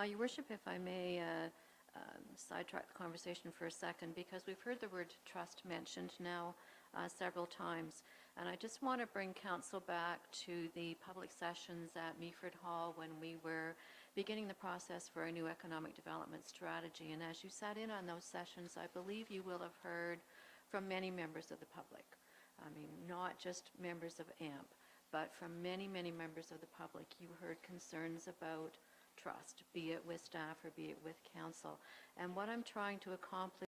Your Worship, if I may sidetrack the conversation for a second, because we've heard the word trust mentioned now several times. And I just want to bring Council back to the public sessions at Meaford Hall when we were beginning the process for our new economic development strategy. And as you sat in on those sessions, I believe you will have heard from many members of the public. I mean, not just members of AMP, but from many, many members of the public. You heard concerns about trust, be it with staff or be it with council. And what I'm trying to accomplish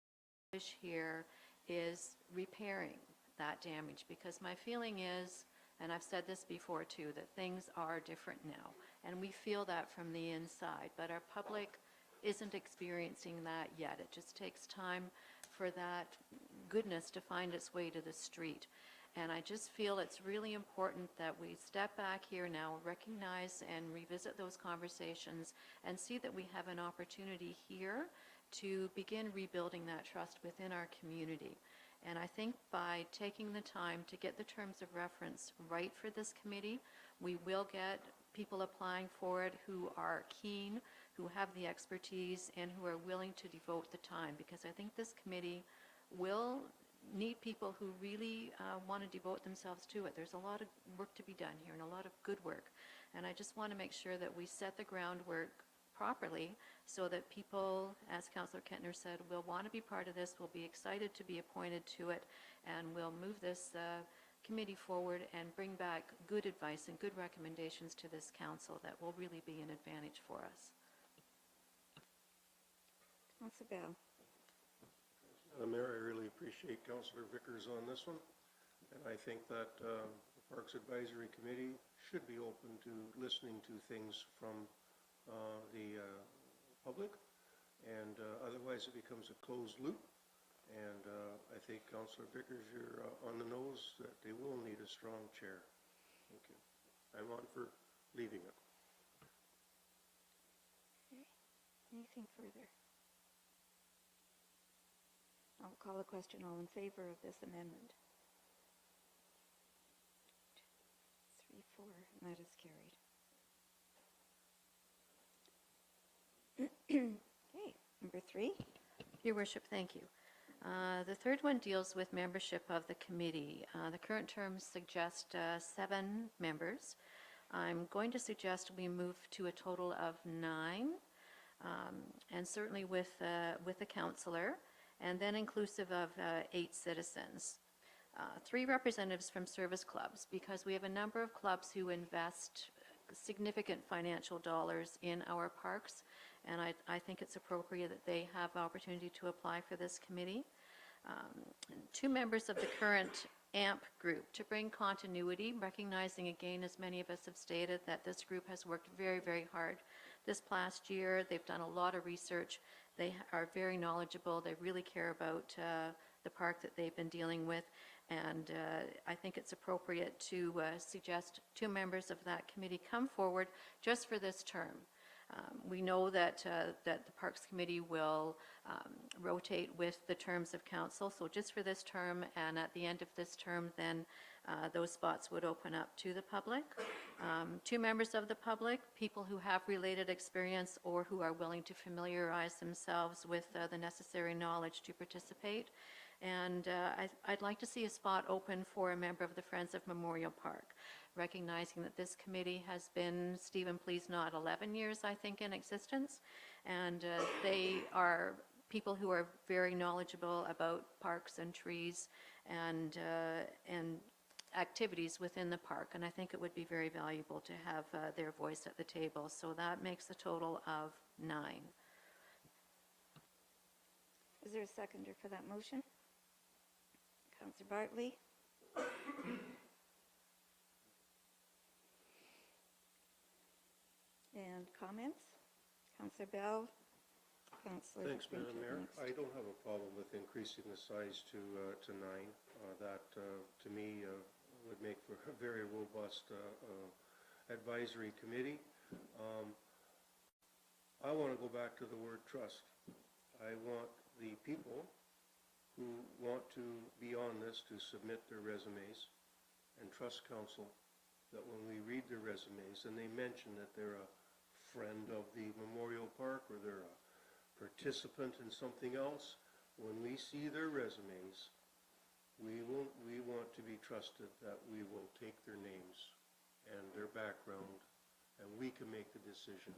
here is repairing that damage, because my feeling is, and I've said this before too, that things are different now, and we feel that from the inside, but our public isn't experiencing that yet. It just takes time for that goodness to find its way to the street. And I just feel it's really important that we step back here now, recognize and revisit those conversations, and see that we have an opportunity here to begin rebuilding that trust within our community. And I think by taking the time to get the terms of reference right for this committee, we will get people applying for it who are keen, who have the expertise, and who are willing to devote the time, because I think this committee will need people who really want to devote themselves to it. There's a lot of work to be done here and a lot of good work. And I just want to make sure that we set the groundwork properly so that people, as Councillor Kentner said, will want to be part of this, will be excited to be appointed to it, and will move this committee forward and bring back good advice and good recommendations to this council that will really be an advantage for us. Councillor Bell. Mayor, I really appreciate Councillor Vickers on this one, and I think that the Parks Advisory Committee should be open to listening to things from the public, and otherwise it becomes a closed loop. And I think Councillor Vickers, you're on the nose that they will need a strong chair. Thank you. I'm on for leaving it. Okay. Anything further? I'll call a question. All in favor of this amendment? 3, 4, and that is carried. Okay, number 3. Your Worship, thank you. The third one deals with membership of the committee. The current terms suggest 7 members. I'm going to suggest we move to a total of 9, and certainly with a councillor, and then inclusive of 8 citizens. 3 representatives from service clubs, because we have a number of clubs who invest significant financial dollars in our parks, and I think it's appropriate that they have opportunity to apply for this committee. 2 members of the current AMP group to bring continuity, recognizing again, as many of us have stated, that this group has worked very, very hard this past year. They've done a lot of research. They are very knowledgeable. They really care about the park that they've been dealing with. And I think it's appropriate to suggest 2 members of that committee come forward just for this term. We know that the Parks Committee will rotate with the terms of council, so just for this term, and at the end of this term, then those spots would open up to the public. 2 members of the public, people who have related experience or who are willing to familiarize themselves with the necessary knowledge to participate. And I'd like to see a spot open for a member of the Friends of Memorial Park, recognizing that this committee has been, Stephen, please not, 11 years, I think, in existence. And they are people who are very knowledgeable about parks and trees and activities within the park. And I think it would be very valuable to have their voice at the table. So that makes a total of 9. Is there a seconder for that motion? Councillor Bartley? And comments? Councillor Bell? Councillor. Thanks, Madam Mayor. I don't have a problem with increasing the size to 9. That, to me, would make for a very robust advisory committee. I want to go back to the word trust. I want the people who want to be on this to submit their resumes and trust council that when we read their resumes and they mention that they're a friend of the Memorial Park or they're a participant in something else, when we see their resumes, we want to be trusted that we will take their names and their background, and we can make the decision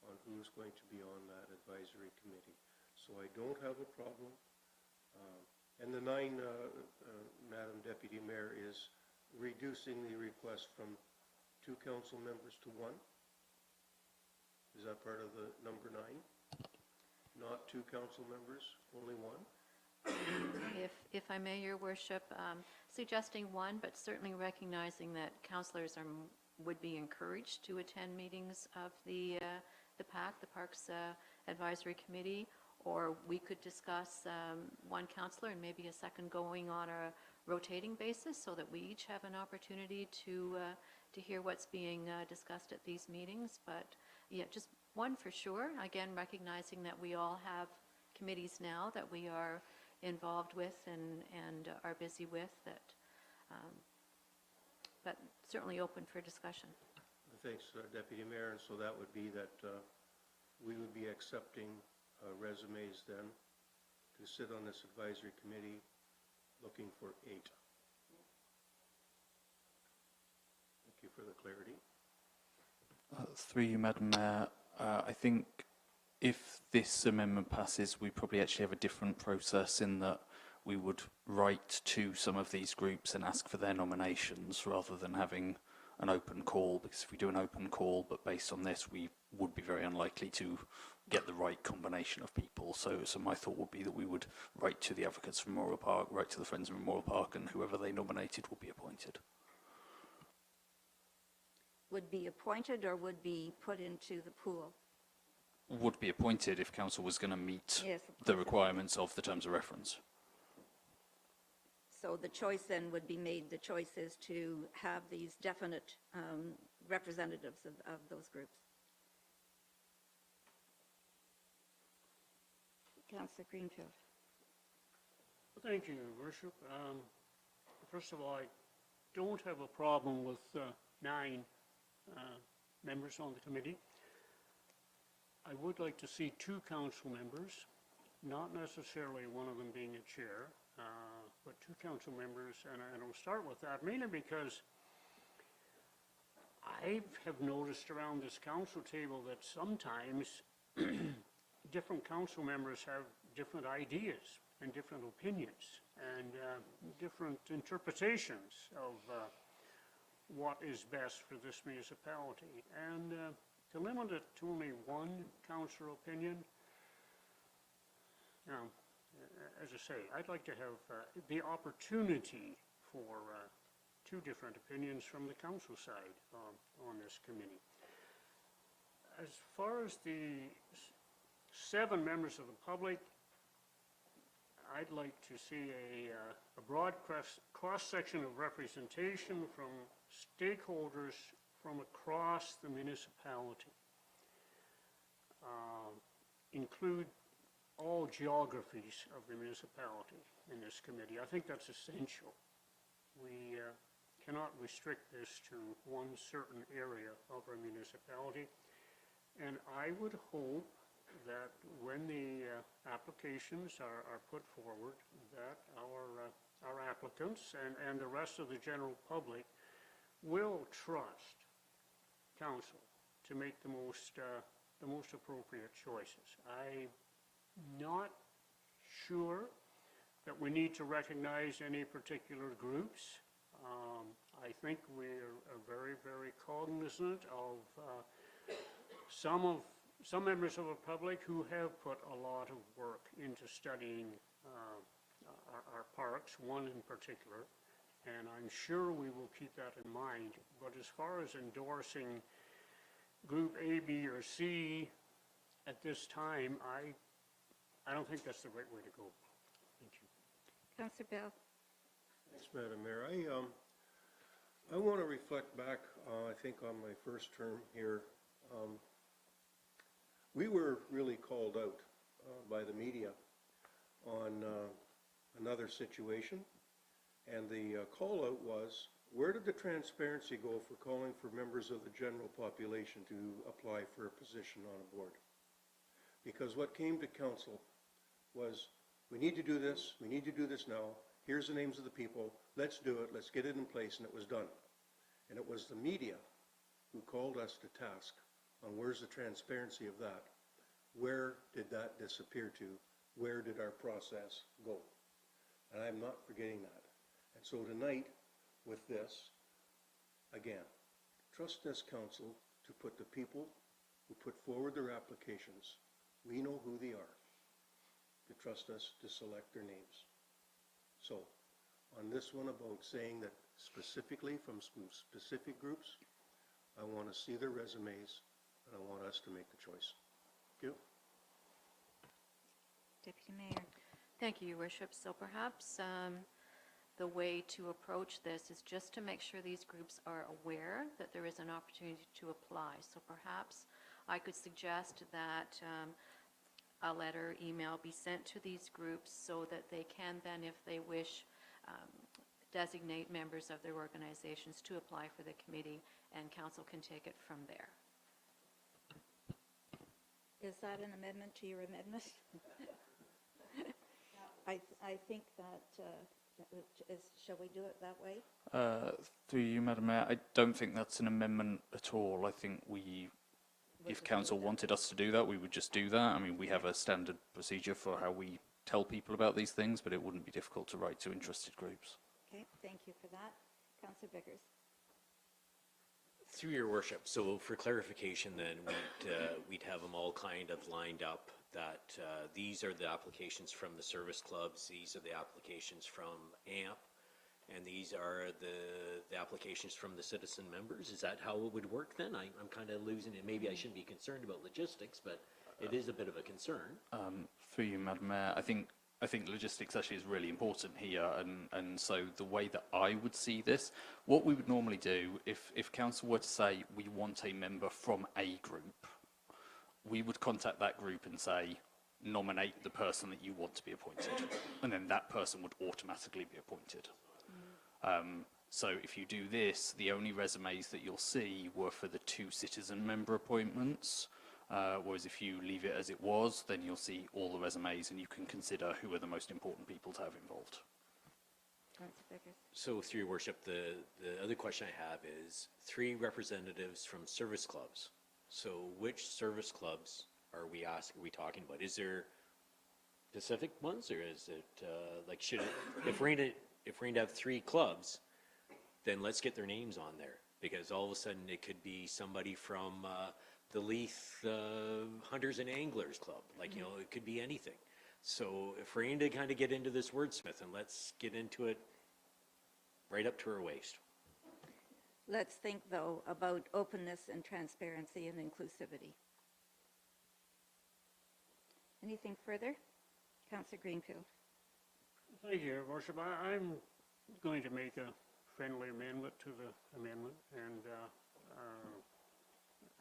on who's going to be on that advisory committee. So I don't have a problem. And the 9, Madam Deputy Mayor, is reducing the request from 2 council members to 1. Is that part of the number 9? Not 2 council members, only 1? If I may, Your Worship, suggesting 1, but certainly recognizing that councillors would be encouraged to attend meetings of the PAC, the Parks Advisory Committee, or we could discuss 1 councillor and maybe a second going on a rotating basis so that we each have an opportunity to hear what's being discussed at these meetings. But yeah, just 1 for sure. Again, recognizing that we all have committees now that we are involved with and are busy with, but certainly open for discussion. Thanks, Deputy Mayor. And so that would be that we would be accepting resumes then to sit on this advisory committee, looking for 8. Thank you for the clarity. Through you, Madam Mayor, I think if this amendment passes, we probably actually have a different process in that we would write to some of these groups and ask for their nominations rather than having an open call, because if we do an open call but based on this, we would be very unlikely to get the right combination of people. So my thought would be that we would write to the advocates from Memorial Park, write to the Friends of Memorial Park, and whoever they nominated will be appointed. Would be appointed or would be put into the pool? Would be appointed if council was going to meet Yes, the requirements of the terms of reference. So the choice then would be made, the choice is to have these definite representatives of those groups. Councillor Greenfield. Thank you, Your Worship. First of all, I don't have a problem with 9 members on the committee. I would like to see 2 council members, not necessarily one of them being a chair, but 2 council members, and I'll start with that mainly because I have noticed around this council table that sometimes different council members have different ideas and different opinions and different interpretations of what is best for this municipality. And to limit it to only 1 councillor opinion, as I say, I'd like to have the opportunity for 2 different opinions from the council side on this committee. As far as the 7 members of the public, I'd like to see a broad cross-section of representation from stakeholders from across the municipality. Include all geographies of the municipality in this committee. I think that's essential. We cannot restrict this to one certain area of our municipality. And I would hope that when the applications are put forward, that our applicants and the rest of the general public will trust council to make the most appropriate choices. I'm not sure that we need to recognize any particular groups. I think we're very, very cognizant of some members of the public who have put a lot of work into studying our parks, 1 in particular, and I'm sure we will keep that in mind. But as far as endorsing Group A, B, or C at this time, I don't think that's the right way to go. Thank you. Councillor Bell. Thanks, Madam Mayor. I want to reflect back, I think, on my first term here. We were really called out by the media on another situation, and the call out was, where did the transparency go for calling for members of the general population to apply for a position on a board? Because what came to council was, we need to do this now, here's the names of the people, let's do it, let's get it in place, and it was done. And it was the media who called us to task on where's the transparency of that? Where did that disappear to? Where did our process go? And I'm not forgetting that. And so tonight, with this, again, trust this council to put the people who put forward their applications, we know who they are, to trust us to select their names. So, on this one about saying that specifically from specific groups, I want to see their resumes, and I want us to make the choice. Thank you. Deputy Mayor. Thank you, Your Worship. So perhaps the way to approach this is just to make sure these groups are aware that there is an opportunity to apply. So perhaps I could suggest that a letter, email be sent to these groups so that they can then, if they wish, designate members of their organizations to apply for the committee, and council can take it from there. Is that an amendment to your amendment? I think that, shall we do it that way? Through you, Madam Mayor, I don't think that's an amendment at all. I think if council wanted us to do that, we would just do that. I mean, we have a standard procedure for how we tell people about these things, but it wouldn't be difficult to write to interested groups. Okay, thank you for that. Councillor Vickers. Through your worship, so for clarification then, we'd have them all kind of lined up that these are the applications from the service clubs, these are the applications from AMP, and these are the applications from the citizen members. Is that how it would work then? I'm kind of losing it. Maybe I shouldn't be concerned about logistics, but it is a bit of a concern. Through you, Madam Mayor, I think logistics actually is really important here, and so the way that I would see this, what we would normally do, if council were to say we want a member from a group, we would contact that group and say, nominate the person that you want to be appointed, and then that person would automatically be appointed. So if you do this, the only resumes that you'll see were for the 2 citizen member appointments, whereas if you leave it as it was, then you'll see all the resumes and you can consider who are the most important people to have involved. So through your worship, the other question I have is 3 representatives from service clubs. So which service clubs are we talking about? Is there specific ones, or is it like should it, if we're going to have 3 clubs, then let's get their names on there, because all of a sudden it could be somebody from the Leith Hunters and Anglers Club, like, you know, it could be anything. So if we're going to kind of get into this wordsmith, and let's get into it right up to our waist. Let's think, though, about openness and transparency and inclusivity. Anything further? Councillor Greenfield. Thank you, Your Worship. I'm going to make a friendly amendment to the amendment and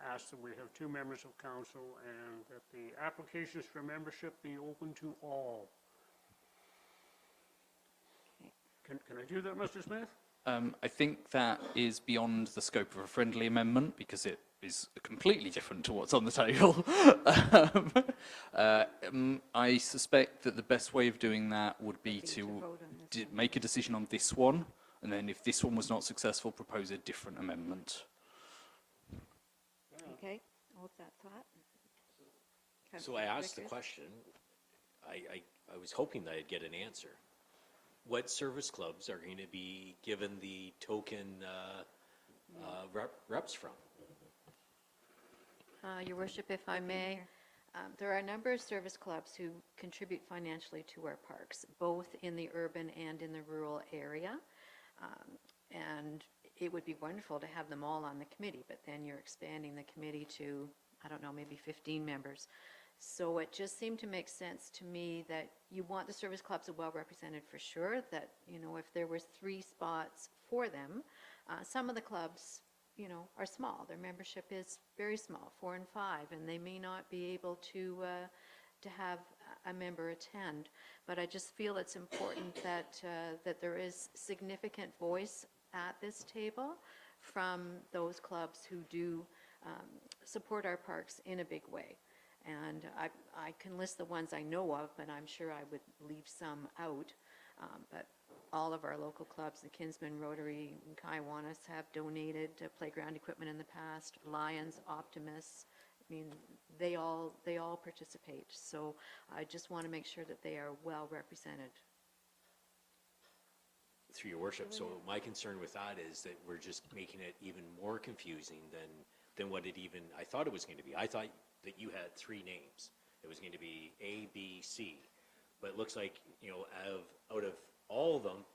ask that we have 2 members of council and that the applications for membership be open to all. Okay. Can I do that, Mr. Smith? I think that is beyond the scope of a friendly amendment because it is completely different to what's on the table. I suspect that the best way of doing that would be to make a decision on this one, and then if this one was not successful, propose a different amendment. Okay, hold that thought. So I asked the question, I was hoping that I'd get an answer. What service clubs are going to be given the token reps from? Your Worship, if I may, there are a number of service clubs who contribute financially to our parks, both in the urban and in the rural area. And it would be wonderful to have them all on the committee, but then you're expanding the committee to, I don't know, maybe 15 members. So it just seemed to make sense to me that you want the service clubs well represented for sure, that, you know, if there was 3 spots for them, some of the clubs are small. Their membership is very small, 4 and 5, and they may not be able to have a member attend. But I just feel it's important that there is significant voice at this table from those clubs who do support our parks in a big way. And I can list the ones I know of, but I'm sure I would leave some out. But all of our local clubs, the Kinsman, Rotary, and Kiwanis have donated playground equipment in the past. Lions, Optimists, I mean, they all participate. So I just want to make sure that they are well represented. Through your worship, so my concern with that is that we're just making it even more confusing than what it even, I thought it was going to be. I thought that you had 3 names. It was going to be A, B, C. But it looks like, out of all of them,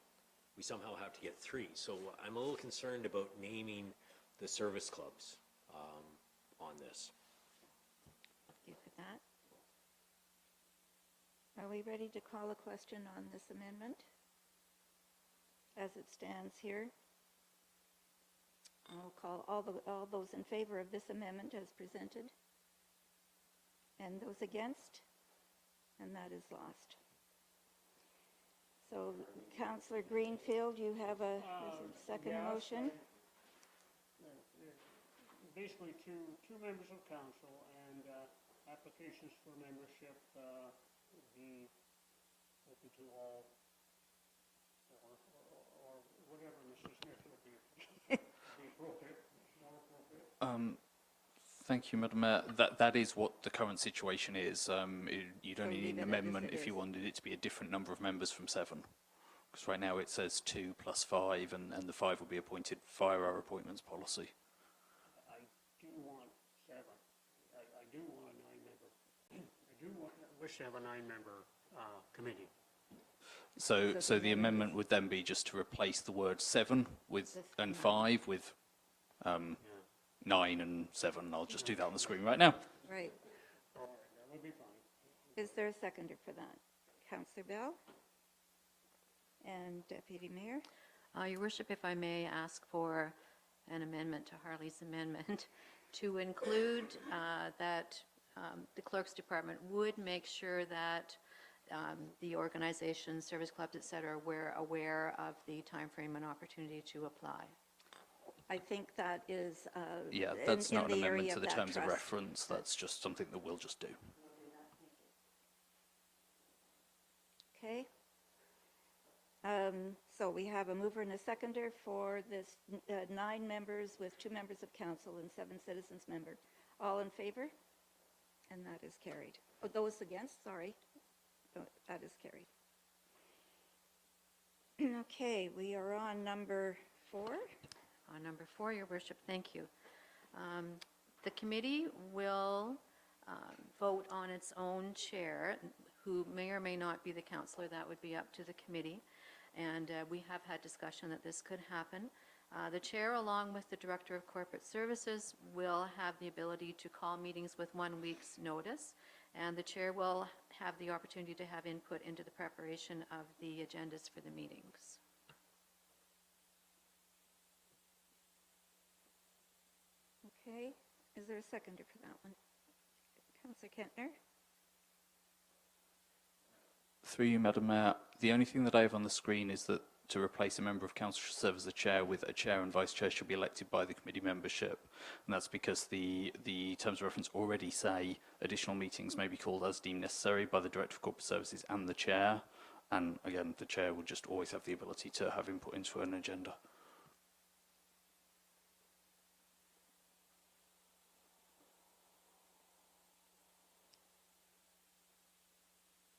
we somehow have to get 3. So I'm a little concerned about naming the service clubs on this. You for that. Are we ready to call a question on this amendment as it stands here? I'll call all those in favor of this amendment as presented. And those against? And that is lost. So, Councillor Greenfield, you have a second Yes, motion? Basically, two members of council and applications for membership be open to all, or whatever Mr. Smith would be appropriate, more appropriate. Thank you, Madam Mayor. That is what the current situation is. You'd only leave need it an as amendment it if you is. wanted it to be a different number of members from 7. Because right now it says 2 plus 5, and the 5 will be appointed via our appointments policy. I do want 7. I do want a 9-member. I do wish to have a 9-member committee. So the amendment would then be just to replace the word 7 and 5 with 9 and 7. I'll just do that on the screen right now. Right. All right, that would be fine. Is there a seconder for that? Councillor Bell? And Deputy Mayor? Your Worship, if I may ask for an amendment to Harley's amendment to include that the Clerk's Department would make sure that the organizations, service clubs, et cetera, were aware of the timeframe and opportunity to apply. I think that is Yeah, that's not an in the area amendment to the that terms of trust. reference. That's just something that we'll just do. Okay. So we have a mover and a seconder for this 9 members with 2 members of council and 7 citizens member. All in favor? And that is carried. Oh, those against, sorry. That is carried. Okay, we are on number 4. On number 4, Your Worship, thank you. The committee will vote on its own chair, who may or may not be the councillor. That would be up to the committee. And we have had discussion that this could happen. The chair, along with the Director of Corporate Services, will have the ability to call meetings with 1 week's notice. And the chair will have the opportunity to have input into the preparation of the agendas for the meetings. Okay, is there a seconder for that one? Councillor Kentner? Through you, Madam Mayor, the only thing that I have on the screen is that to replace a member of council shall serve as the chair with a chair and vice chair shall be elected by the committee membership. And that's because the terms of reference already say additional meetings may be called as deemed necessary by the Director of Corporate Services and the chair. And again, the chair would just always have the ability to have input into an agenda.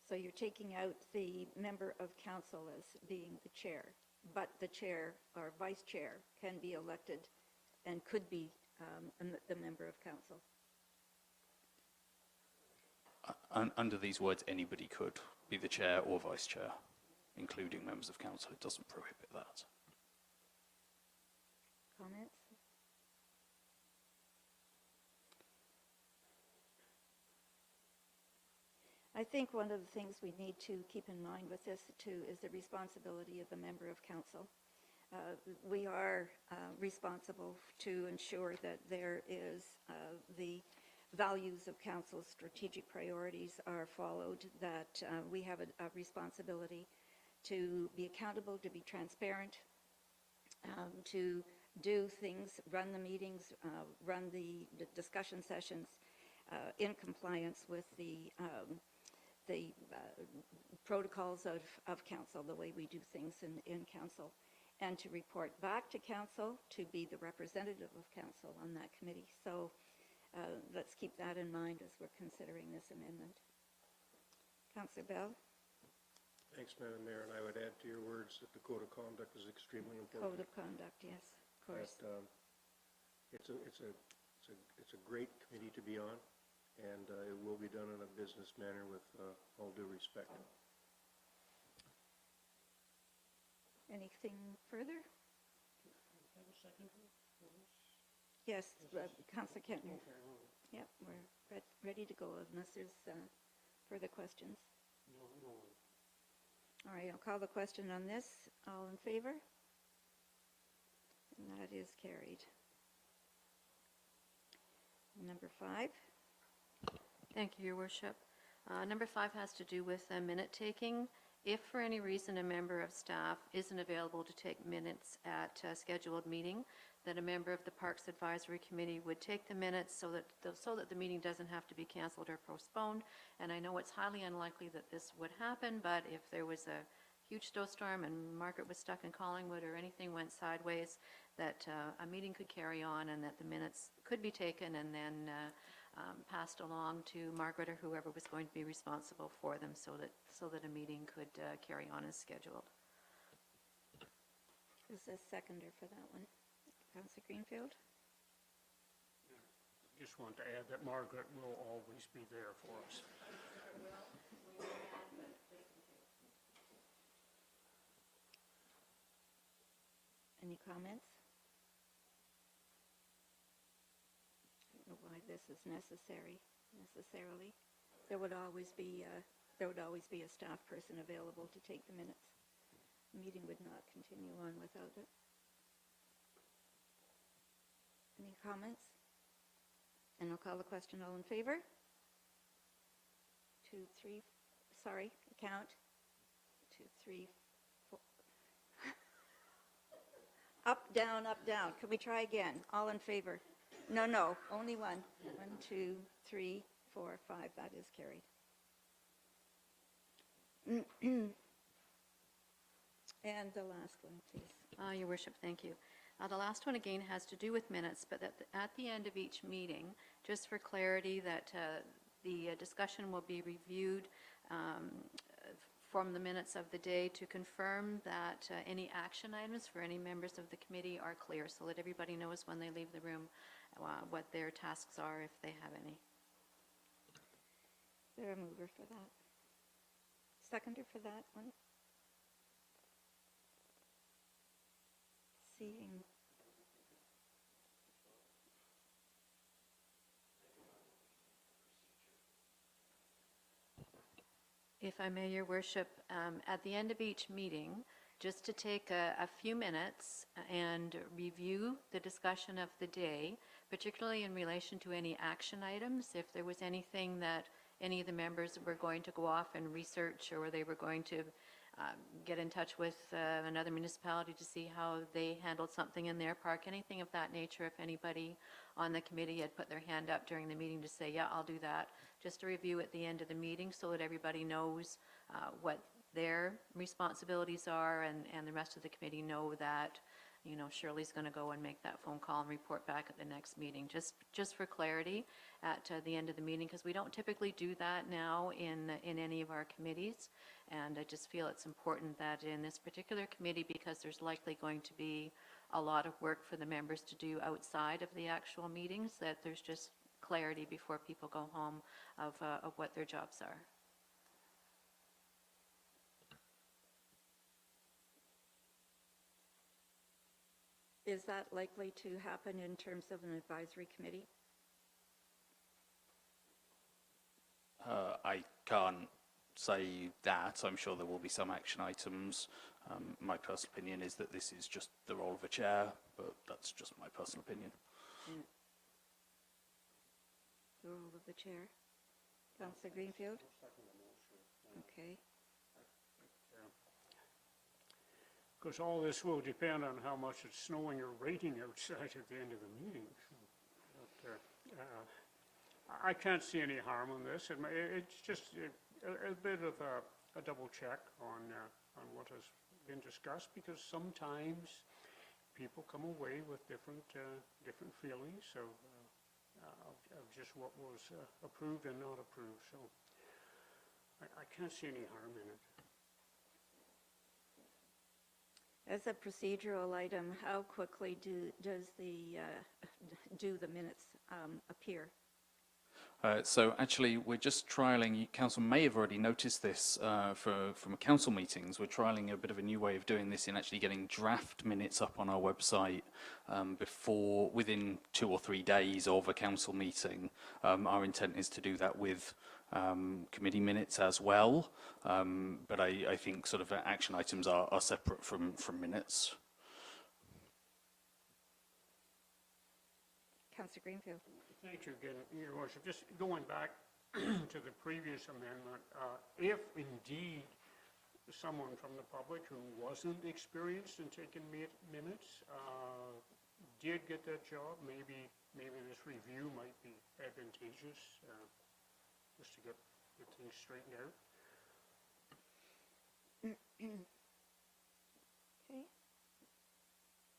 So you're taking out the member of council as being the chair, but the chair or vice chair can be elected and could be the member of council. Under these words, anybody could be the chair or vice chair, including members of council. It doesn't prohibit that. Comments? I think one of the things we need to keep in mind with this too is the responsibility of the member of council. we are responsible to ensure that there is the values of council's strategic priorities are followed, that we have a responsibility to be accountable, to be transparent, to do things, run the meetings, run the discussion sessions in compliance with the protocols of council, the way we do things in council, and to report back to council, to be the representative of council on that committee. So let's keep that in mind as we're considering this amendment. Councillor Bell? Thanks, Madam Mayor, and I would add to your words that the code of conduct is extremely important. Code of conduct, yes, of course. That, it's a great committee to be on, and it will be done in a business manner with all due respect. Anything further? Yes, Councillor Kentner. Yeah, we're ready to go unless there's further questions. All right, I'll call the question on this. All in favor? And that is carried. Number 5. Thank you, Your Worship. Number 5 has to do with minute taking. If for any reason a member of staff isn't available to take minutes at a scheduled meeting, then a member of the Parks Advisory Committee would take the minutes so that the meeting doesn't have to be canceled or postponed. And I know it's highly unlikely that this would happen, but if there was a huge snowstorm and Margaret was stuck in Collingwood or anything went sideways, that a meeting could carry on and that the minutes could be taken and then passed along to Margaret or whoever was going to be responsible for them, so that a meeting could carry on as scheduled. Who's the seconder for that one? Councillor Greenfield? Just want to add that Margaret will always be there for us. Any comments? I don't know why this is necessarily. There would always be a staff person available to take the minutes. The meeting would not continue on without it. Any comments? And I'll call the question. All in favor? 2, 3, sorry, count. 2, 3, 4. Up, down, up, down. Can we try again? All in favor? No, only one. 1, 2, 3, 4, 5. That is carried. And the last one, please. Your Worship, thank you. The last one again has to do with minutes, but at the end of each meeting, just for clarity, that the discussion will be reviewed from the minutes of the day to confirm that any action items for any members of the committee are clear, so that everybody knows when they leave the room what their tasks are, if they have any. Is there a mover for that? Seconder for that one? Seeing. If I may, Your Worship, at the end of each meeting, just to take a few minutes and review the discussion of the day, particularly in relation to any action items, if there was anything that any of the members were going to go off and research, or they were going to get in touch with another municipality to see how they handled something in their park, anything of that nature. If anybody on the committee had put their hand up during the meeting to say, yeah, I'll do that, just to review at the end of the meeting so that everybody knows what their responsibilities are, and the rest of the committee know that, you know, Shirley's going to go and make that phone call and report back at the next meeting, just for clarity at the end of the meeting, because we don't typically do that now in any of our committees. And I just feel it's important that in this particular committee, because there's likely going to be a lot of work for the members to do outside of the actual meetings, that there's just clarity before people go home of what their jobs are. Is that likely to happen in terms of an advisory committee? I can't say that. I'm sure there will be some action items. My personal opinion is that this is just the role of a chair, but that's just my personal opinion. The role of the chair. Councillor Greenfield? Okay. Because all this will depend on how much it's snowing or raining outside at the end of the meeting. But, I can't see any harm in this. It's just a bit of a double check on what has been discussed, because sometimes people come away with different feelings. So of just what was approved and not approved. So I can't see any harm in it. As a procedural item, how quickly do the minutes appear? So actually, we're just trialling, Council may have already noticed this from council meetings, we're trialling a bit of a new way of doing this in actually getting draft minutes up on our website within 2 or 3 days of a council meeting. Our intent is to do that with committee minutes as well, but I think sort of action items are separate from minutes. Councillor Greenfield. Thank you again, Your Worship. Just going back to the previous amendment, if indeed someone from the public who wasn't experienced in taking minutes did get that job, maybe this review might be advantageous, just to get things straightened out. Okay.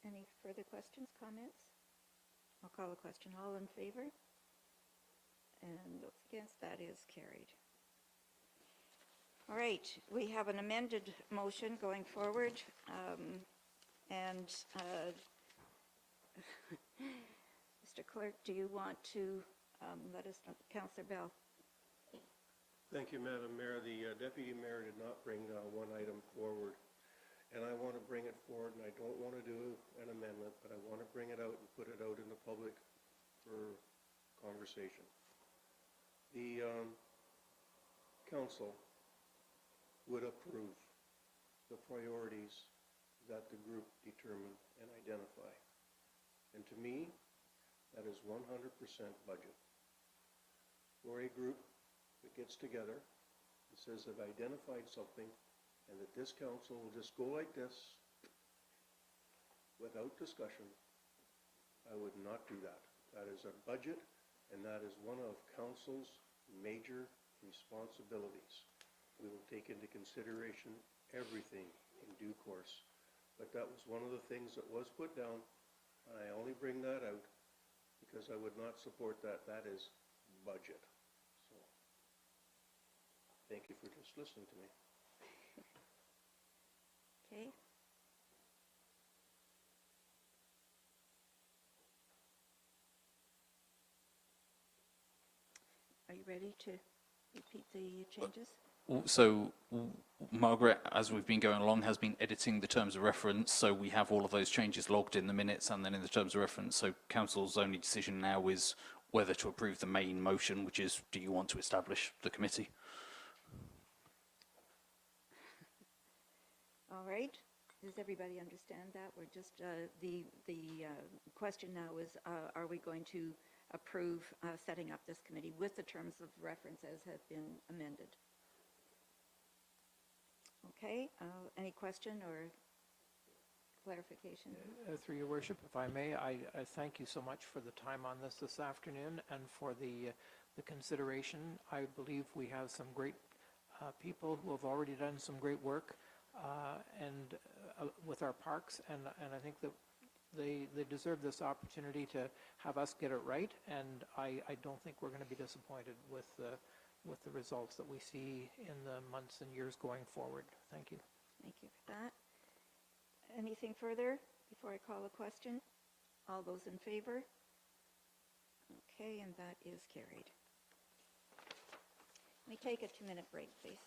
Any further questions, comments? I'll call a question. All in favor? And those against, that is carried. All right, we have an amended motion going forward. Mr. Clerk, do you want to let us know? Councillor Bell. Thank you, Madam Mayor. The Deputy Mayor did not bring one item forward, and I want to bring it forward, and I don't want to do an amendment, but I want to bring it out and put it out in the public for conversation. The council would approve the priorities that the group determine and identify. And to me, that is 100% budget. For a group that gets together and says they've identified something and that this council will just go like this without discussion, I would not do that. That is a budget, and that is one of council's major responsibilities. We will take into consideration everything in due course. But that was one of the things that was put down, and I only bring that out because I would not support that. That is budget. So, thank you for just listening to me. Okay. Are you ready to repeat the changes? So Margaret, as we've been going along, has been editing the terms of reference, so we have all of those changes logged in the minutes and then in the terms of reference. So council's only decision now is whether to approve the main motion, which is, do you want to establish the committee? All right. Does everybody understand that? We're just, the question now is, are we going to approve setting up this committee with the terms of reference as have been amended? Okay. Any question or clarification? Through your worship, if I may, I thank you so much for the time on this afternoon and for the consideration. I believe we have some great people who have already done some great work with our parks, and I think that they deserve this opportunity to have us get it right, and I don't think we're going to be disappointed with the results that we see in the months and years going forward. Thank you. Thank you for that. Anything further before I call a question? All those in favor? Okay, and that is carried. Let me take a 2-minute break, please.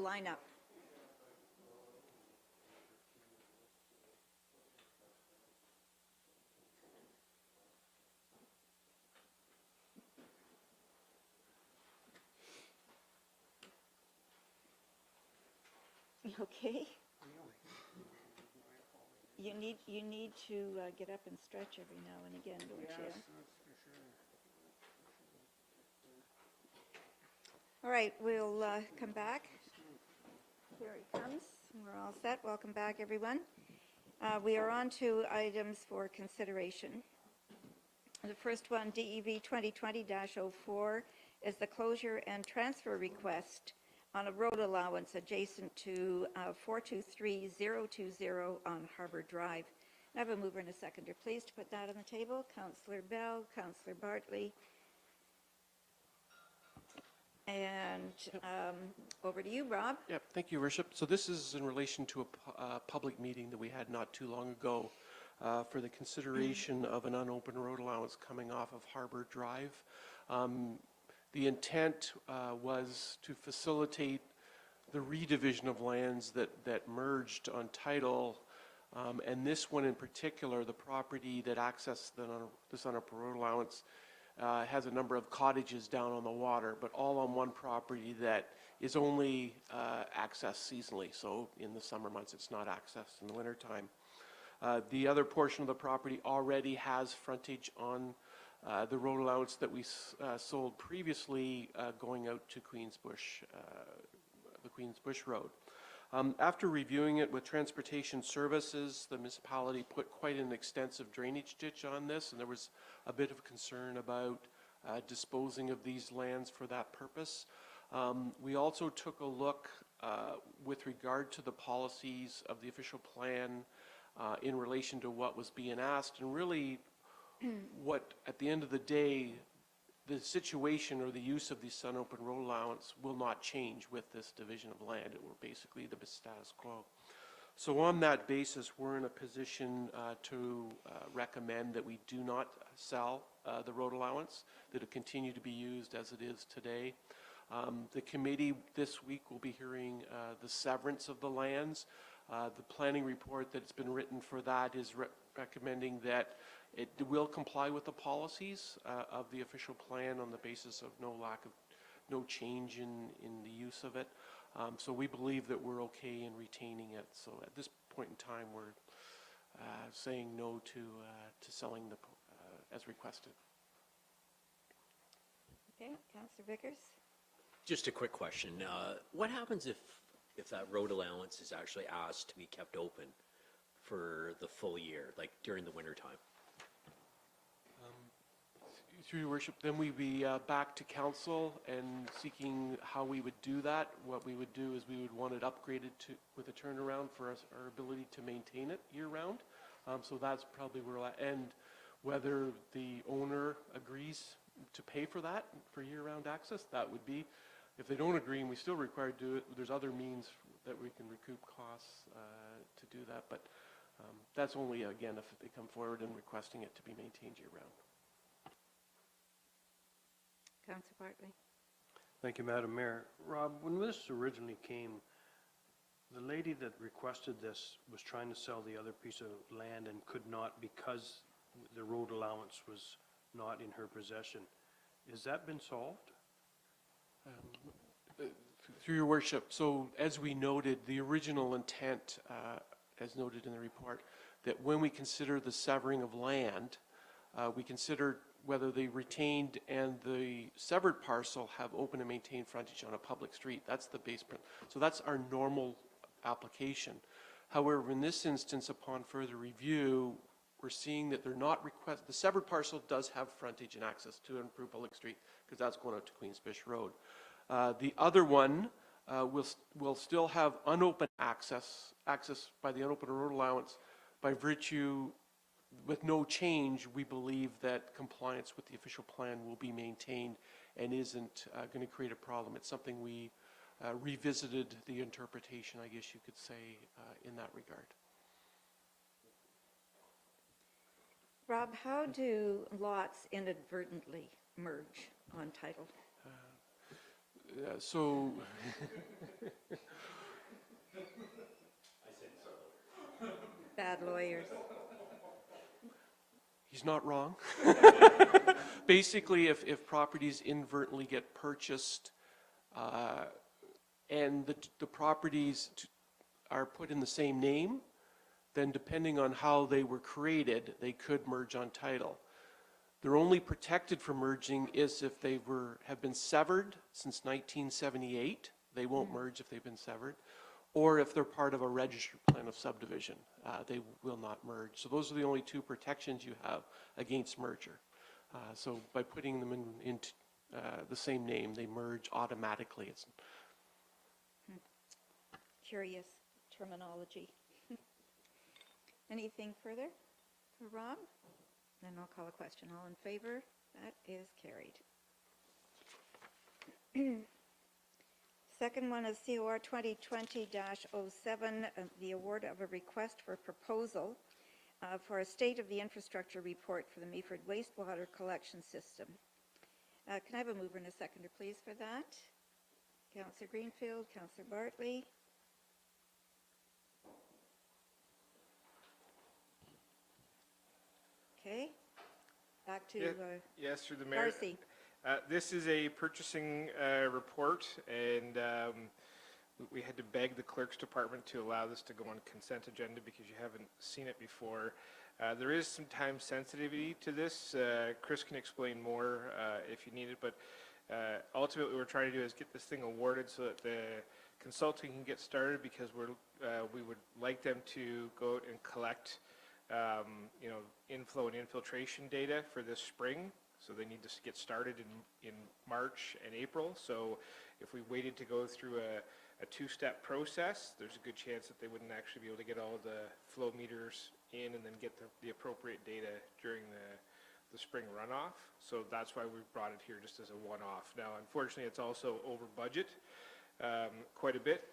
line up. Okay. You need to get up and stretch every now and again, don't you? All right, we'll come back. Here he comes. We're all set. Welcome back, everyone. We are on to items for consideration. The first one, DEV 2020-04, is the closure and transfer request on a road allowance adjacent to 423020 on Harbour Drive. I have a mover and a seconder. Please to put that on the table. Councillor Bell, Councillor Bartley. And over to you, Rob. Yeah, thank you, Your Worship. So this is in relation to a public meeting that we had not too long ago for the consideration of an unopened road allowance coming off of Harbour Drive. The intent was to facilitate the redivision of lands that merged on title, and this one in particular, the property that accessed this unopened road allowance has a number of cottages down on the water, but all on one property that is only accessed seasonally. So in the summer months, it's not accessed in the wintertime. The other portion of the property already has frontage on the road allowance that we sold previously going out to Queensbush, the Queensbush Road. After reviewing it with Transportation Services, the municipality put quite an extensive drainage ditch on this, and there was a bit of concern about disposing of these lands for that purpose. We also took a look with regard to the policies of the official plan in relation to what was being asked, and really what, at the end of the day, the situation or the use of the unopened road allowance will not change with this division of land. It will basically the status quo. So on that basis, we're in a position to recommend that we do not sell the road allowance, that it continue to be used as it is today. The committee this week will be hearing the severance of the lands. The planning report that's been written for that is recommending that it will comply with the policies of the official plan on the basis of no change in the use of it. So we believe that we're okay in retaining it. So at this point in time, we're saying no to selling the as requested. Okay, Councillor Vickers. Just a quick question. What happens if that road allowance is actually asked to be kept open for the full year, like during the winter time? Through Your Worship, then we'd be back to council and seeking how we would do that. What we would do is we would want it upgraded with a turnaround for our ability to maintain it year-round. So that's probably where we're at. And whether the owner agrees to pay for that, for year-round access, that would be. If they don't agree and we still require to do it, there's other means that we can recoup costs to do that. But that's only, again, if they come forward and requesting it to be maintained year-round. Councillor Bartley. Thank you, Madam Mayor. Rob, when this originally came, the lady that requested this was trying to sell the other piece of land and could not because the road allowance was not in her possession. Has that been solved? Through Your Worship, so as we noted, the original intent, as noted in the report, that when we consider the severing of land, we consider whether the retained and the severed parcel have open and maintained frontage on a public street. That's the base principle. So that's our normal application. However, in this instance, upon further review, we're seeing that they're not the severed parcel does have frontage and access to an improved public street because that's going out to Queensbush Road. The other one will still have unopened access by the unopened road allowance by virtue. With no change, we believe that compliance with the official plan will be maintained and isn't going to create a problem. It's something we revisited the interpretation, I guess you could say, in that regard. Rob, how do lots inadvertently merge on title? So, Bad lawyers. he's not wrong. Basically, if properties inadvertently get purchased and the properties are put in the same name, then depending on how they were created, they could merge on title. They're only protected from merging is if they have been severed since 1978. They won't merge if they've been severed. Or if they're part of a registered plan of subdivision, they will not merge. So those are the only two protections you have against merger. So by putting them into the same name, they merge automatically. It's Curious terminology. Anything further for Rob? Then I'll call a question. All in favor? That is carried. Second one is COR 2020-07, the award of a request for proposal for a state of the infrastructure report for the Meaford Wastewater collection system. Can I have a mover and a seconder, please, for that? Councillor Greenfield, Councillor Bartley. Okay. Back to Yes, through the mayor. Darcy. This is a purchasing report, and we had to beg the clerk's department to allow this to go on consent agenda because you haven't seen it before. There is some time sensitivity to this. Chris can explain more if you need it, but ultimately what we're trying to do is get this thing awarded so that the consulting can get started, because we would like them to go out and collect inflow and infiltration data for this spring. So they need to get started in March and April. So if we waited to go through a two-step process, there's a good chance that they wouldn't actually be able to get all of the flow meters in and then get the appropriate data during the spring runoff. So that's why we brought it here just as a one-off. Now, unfortunately, it's also over budget quite a bit.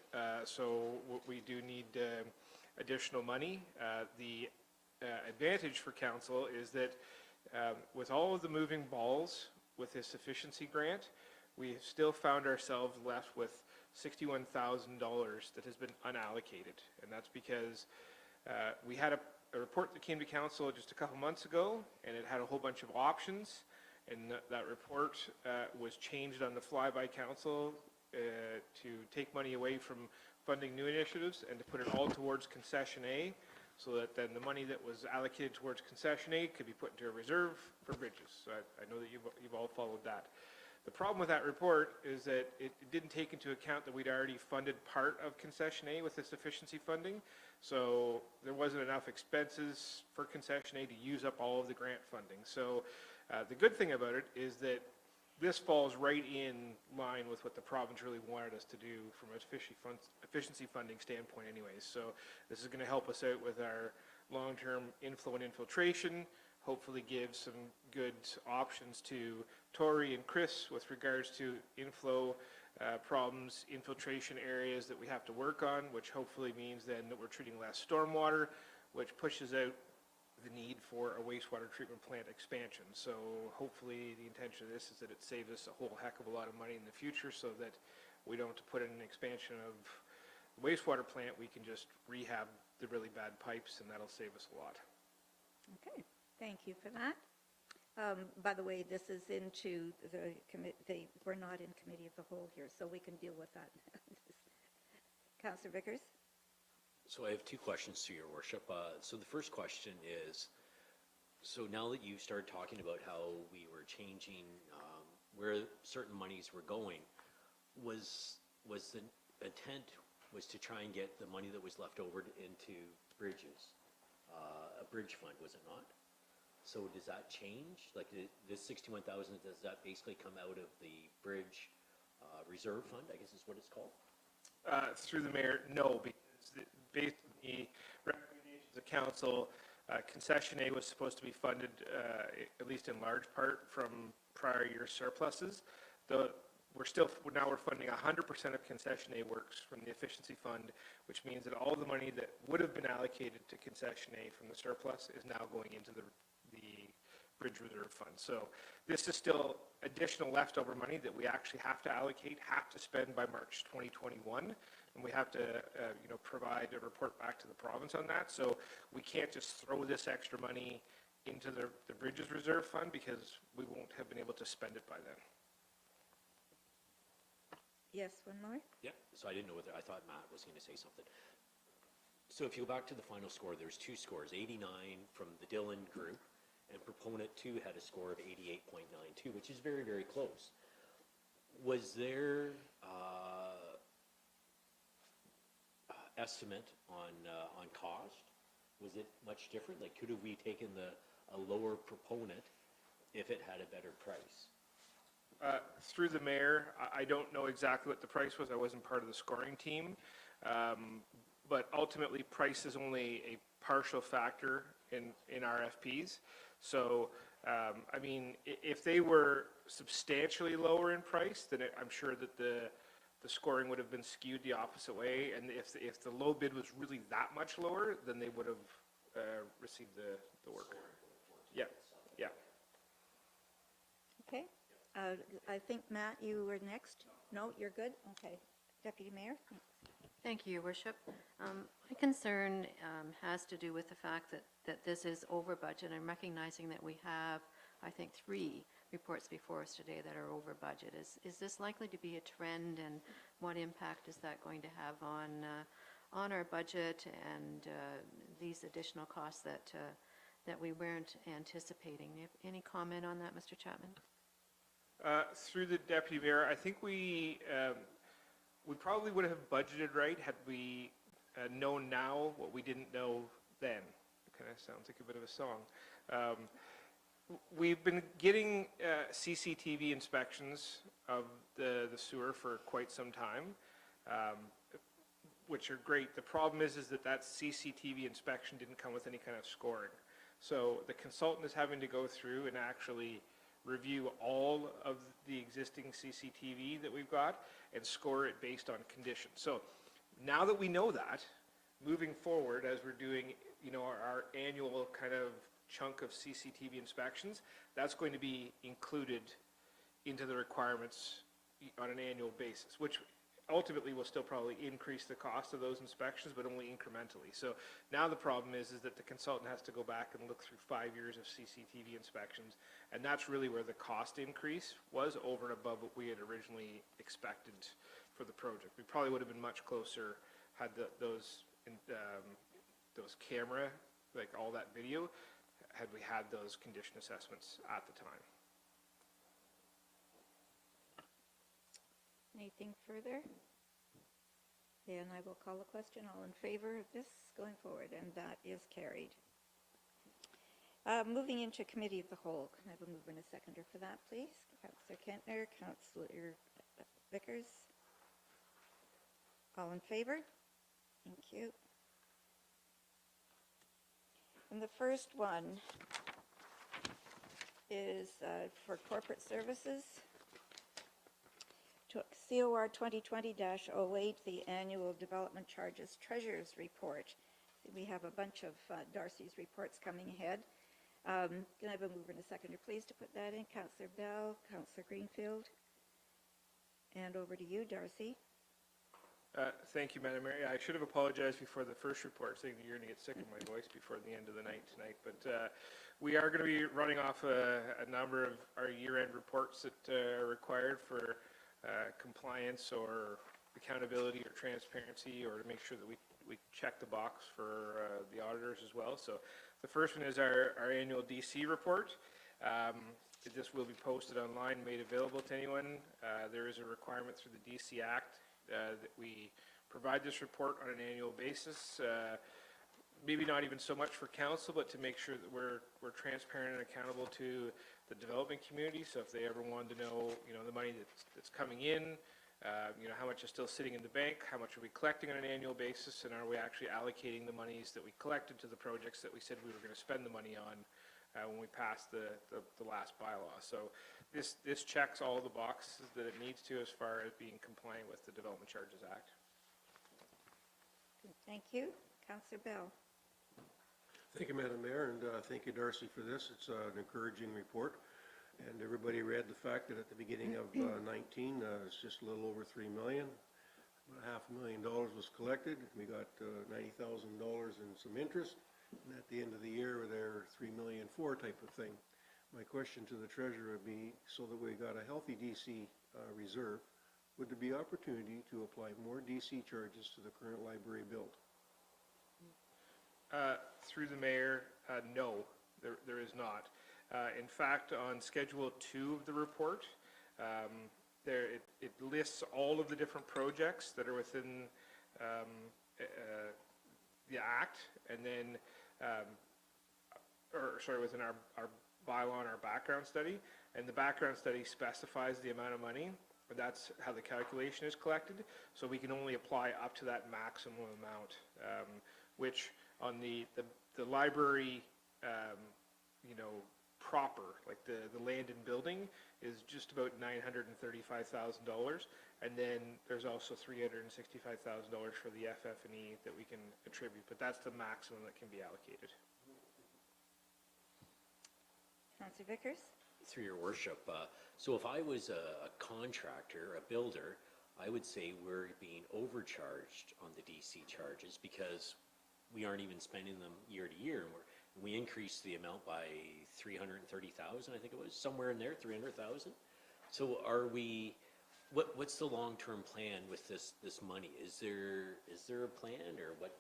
So we do need additional money. The advantage for council is that with all of the moving balls with this efficiency grant, we have still found ourselves left with $61,000 that has been unallocated. And that's because we had a report that came to council just a couple months ago, and it had a whole bunch of options, and that report was changed on the fly by council to take money away from funding new initiatives and to put it all towards concession A, so that then the money that was allocated towards concession A could be put into a reserve for bridges. So I know that you've all followed that. The problem with that report is that it didn't take into account that we'd already funded part of concession A with this efficiency funding. So there wasn't enough expenses for concession A to use up all of the grant funding. So the good thing about it is that this falls right in line with what the province really wanted us to do from an efficiency funding standpoint anyways. So this is going to help us out with our long-term inflow and infiltration, hopefully give some good options to Tori and Chris with regards to inflow problems, infiltration areas that we have to work on, which hopefully means then that we're treating less stormwater, which pushes out the need for a wastewater treatment plant expansion. So hopefully the intention of this is that it saves us a whole heck of a lot of money in the future, so that we don't have to put in an expansion of the wastewater plant. We can just rehab the really bad pipes, and that'll save us a lot. Okay, thank you for that. By the way, this is into the committee. We're not in committee of the whole here, so we can deal with that. Councillor Vickers. So I have two questions to your worship. So the first question is, so now that you started talking about how we were changing where certain monies were going, was the intent was to try and get the money that was left over into bridges, a bridge fund, was it not? So does that change? Like this 61,000, does that basically come out of the bridge reserve fund, I guess is what it's called? Through the mayor, no, because based on the recommendations of council, concession A was supposed to be funded, at least in large part, from prior year surpluses. Now we're funding 100% of concession A works from the efficiency fund, which means that all the money that would have been allocated to concession A from the surplus is now going into the bridge reserve fund. So this is still additional leftover money that we actually have to allocate, have to spend by March 2021, and we have to, provide a report back to the province on that. So we can't just throw this extra money into the bridges reserve fund because we won't have been able to spend it by then. Yes, one more? Yeah, so I didn't know whether, I thought Matt was going to say something. So if you go back to the final score, there's two scores, 89 from the Dillon group, and proponent 2 had a score of 88.92, which is very, very close. Was there estimate on cost? Was it much different? Like, could have we taken a lower proponent if it had a better price? Through the mayor, I don't know exactly what the price was. I wasn't part of the scoring team. But ultimately, price is only a partial factor in RFPs. So, if they were substantially lower in price, then I'm sure that the scoring would have been skewed the opposite way. And if the low bid was really that much lower, then they would have received the work. Yeah, yeah. Okay. I think, Matt, you were next. No, you're good? Okay. Deputy Mayor? Thank you, Your Worship. My concern has to do with the fact that this is over budget. I'm recognizing that we have, I think, 3 reports before us today that are over budget. Is this likely to be a trend, and what impact is that going to have on our budget and these additional costs that we weren't anticipating? Any comment on that, Mr. Chapman? Through the deputy mayor, I think we probably would have budgeted right had we known now what we didn't know then. It kind of sounds like a bit of a song. We've been getting CCTV inspections of the sewer for quite some time, which are great. The problem is that CCTV inspection didn't come with any kind of scoring. So the consultant is having to go through and actually review all of the existing CCTV that we've got and score it based on condition. So now that we know that, moving forward as we're doing, our annual kind of chunk of CCTV inspections, that's going to be included into the requirements on an annual basis, which ultimately will still probably increase the cost of those inspections, but only incrementally. So now the problem is that the consultant has to go back and look through 5 years of CCTV inspections, and that's really where the cost increase was over and above what we had originally expected for the project. We probably would have been much closer had those camera, like all that video, had we had those condition assessments at the time. Anything further? Then I will call a question. All in favor of this going forward, and that is carried. Moving into Committee of the Whole. Can I have a mover and a seconder for that, please? Councillor Kentner, Councillor Vickers. All in favor? Thank you. And the first one is for corporate services. COR 2020-08, the Annual Development Charges Treasurer's Report. We have a bunch of Darcy's reports coming ahead. Can I have a mover and a seconder, please, to put that in? Councillor Bell, Councillor Greenfield. And over to you, Darcy. Thank you, Madam Mayor. I should have apologized before the first report, saying that you're going to get sick of my voice before the end of the night tonight. But we are going to be running off a number of our year-end reports that are required for compliance or accountability or transparency, or to make sure that we check the box for the auditors as well. So the first one is our annual DC report. This will be posted online, made available to anyone. There is a requirement through the DC Act that we provide this report on an annual basis. Maybe not even so much for council, but to make sure that we're transparent and accountable to the development community. So if they ever wanted to know, the money that's coming in, how much is still sitting in the bank, how much are we collecting on an annual basis, and are we actually allocating the monies that we collected to the projects that we said we were going to spend the money on when we passed the last bylaw. So this checks all the boxes that it needs to as far as being compliant with the Development Charges Act. Thank you. Councillor Bell. Thank you, Madam Mayor, and thank you, Darcy, for this. It's an encouraging report. And everybody read the fact that at the beginning of 19, it's just a little over $3 million. About $500,000 was collected. We got $90,000 in some interest. And at the end of the year, they're $3.4 million type of thing. My question to the treasurer would be, so that we got a healthy DC reserve, would there be opportunity to apply more DC charges to the current library build? Through the mayor, no, there is not. In fact, on Schedule 2 of the report, it lists all of the different projects that are within the Act, and then, within our bylaw and our background study, and the background study specifies the amount of money, but that's how the calculation is collected, so we can only apply up to that maximum amount, which on the library, proper, like the land and building, is just about $935,000, and then there's also $365,000 for the FF&E that we can attribute, but that's the maximum that can be allocated. Councillor Vickers? Through your worship, so if I was a contractor, a builder, I would say we're being overcharged on the DC charges because we aren't even spending them year to year. And we increased the amount by 330,000, I think it was, somewhere in there, 300,000. So are we, what's the long-term plan with this money? Is there a plan, or what?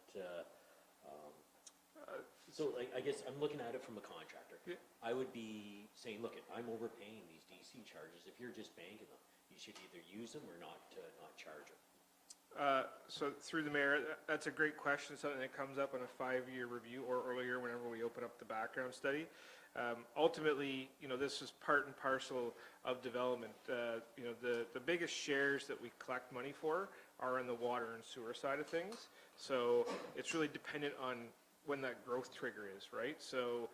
So I guess I'm looking at it from a contractor. Yeah. I would be saying, look, I'm overpaying these DC charges. If you're just banking them, you should either use them or not charge them. So through the mayor, that's a great question, something that comes up on a 5-year review or earlier whenever we open up the background study. Ultimately, this is part and parcel of development. The biggest shares that we collect money for are in the water and sewer side of things. So it's really dependent on when that growth trigger is, right? So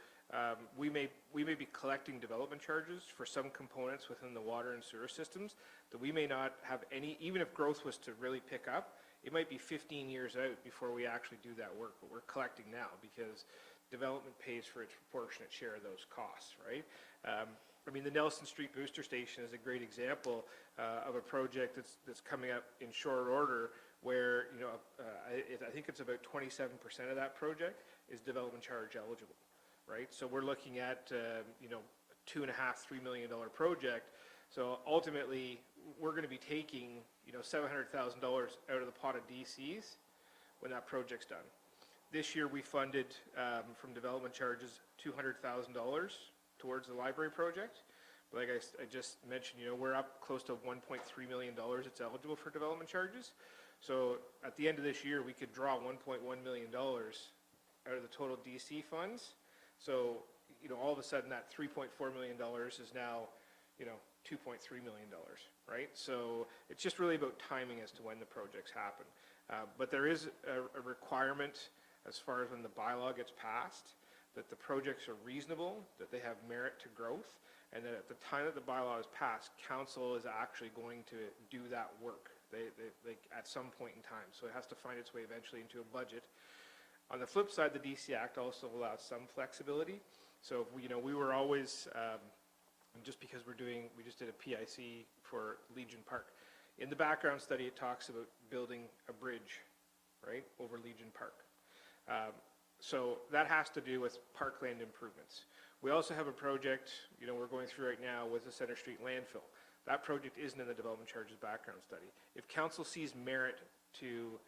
we may be collecting development charges for some components within the water and sewer systems that we may not have any, even if growth was to really pick up, it might be 15 years out before we actually do that work, but we're collecting now because development pays for its proportionate share of those costs, right? The Nelson Street Booster Station is a great example of a project that's coming up in short order where, I think it's about 27% of that project is development charge eligible, right? So we're looking at, $2.5–3 million project. So ultimately, we're going to be taking, $700,000 out of the pot of DCs when that project's done. This year, we funded from development charges $200,000 towards the library project. But like I just mentioned, we're up close to $1.3 million that's eligible for development charges. So at the end of this year, we could draw $1.1 million out of the total DC funds. So, all of a sudden that $3.4 million is now, $2.3 million, right? So it's just really about timing as to when the projects happen. But there is a requirement as far as when the bylaw gets passed that the projects are reasonable, that they have merit to growth, and that at the time that the bylaw is passed, council is actually going to do that work. They at some point in time. So it has to find its way eventually into a budget. On the flip side, the DC Act also allows some flexibility. So we were always, just because we just did a PIC for Legion Park. In the background study, it talks about building a bridge, right, over Legion Park. So that has to do with parkland improvements. We also have a project, we're going through right now with the Center Street landfill. That project isn't in the development charges background study. If council sees merit to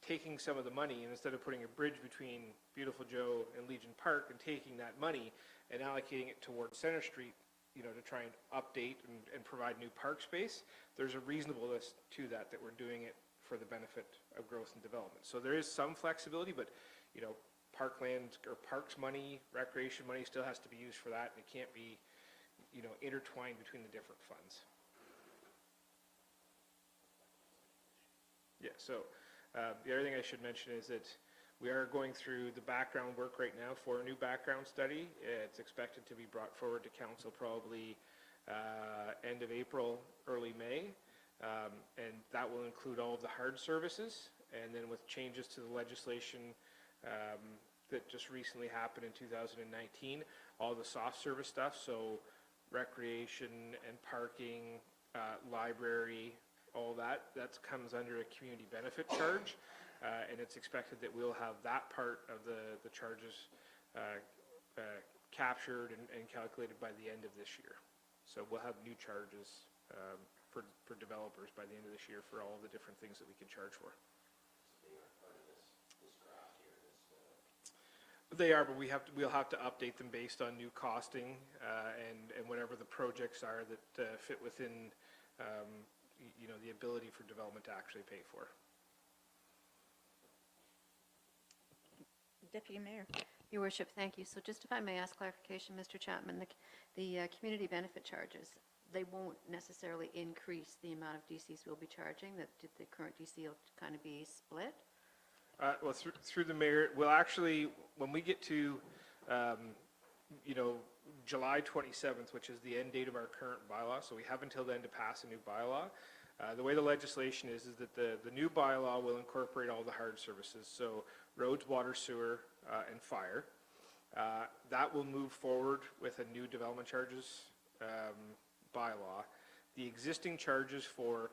taking some of the money, and instead of putting a bridge between Beautiful Joe and Legion Park and taking that money and allocating it towards Center Street, to try and update and provide new park space, there's a reasonableness to that we're doing it for the benefit of growth and development. So there is some flexibility, but, parkland or parks money, recreation money still has to be used for that, and it can't be, intertwined between the different funds. Yeah, so the other thing I should mention is that we are going through the background work right now for a new background study. It's expected to be brought forward to council probably end of April, early May, and that will include all of the hard services, and then with changes to the legislation that just recently happened in 2019, all the soft service stuff, so recreation and parking, library, all that comes under a community benefit charge, and it's expected that we'll have that part of the charges captured and calculated by the end of this year. So we'll have new charges for developers by the end of this year for all the different things that we can charge for. They are, but we'll have to update them based on new costing and whatever the projects are that fit within the ability for development to actually pay for. Deputy Mayor. Your Worship, thank you. So just if I may ask clarification, Mr. Chapman, the community benefit charges, they won't necessarily increase the amount of DCs we'll be charging, that the current DC will kind of be split? Well, through the mayor, we'll actually, when we get to, July 27th, which is the end date of our current bylaw, so we have until then to pass a new bylaw. The way the legislation is that the new bylaw will incorporate all the hard services, so roads, water, sewer, and fire. That will move forward with a new development charges bylaw. The existing charges for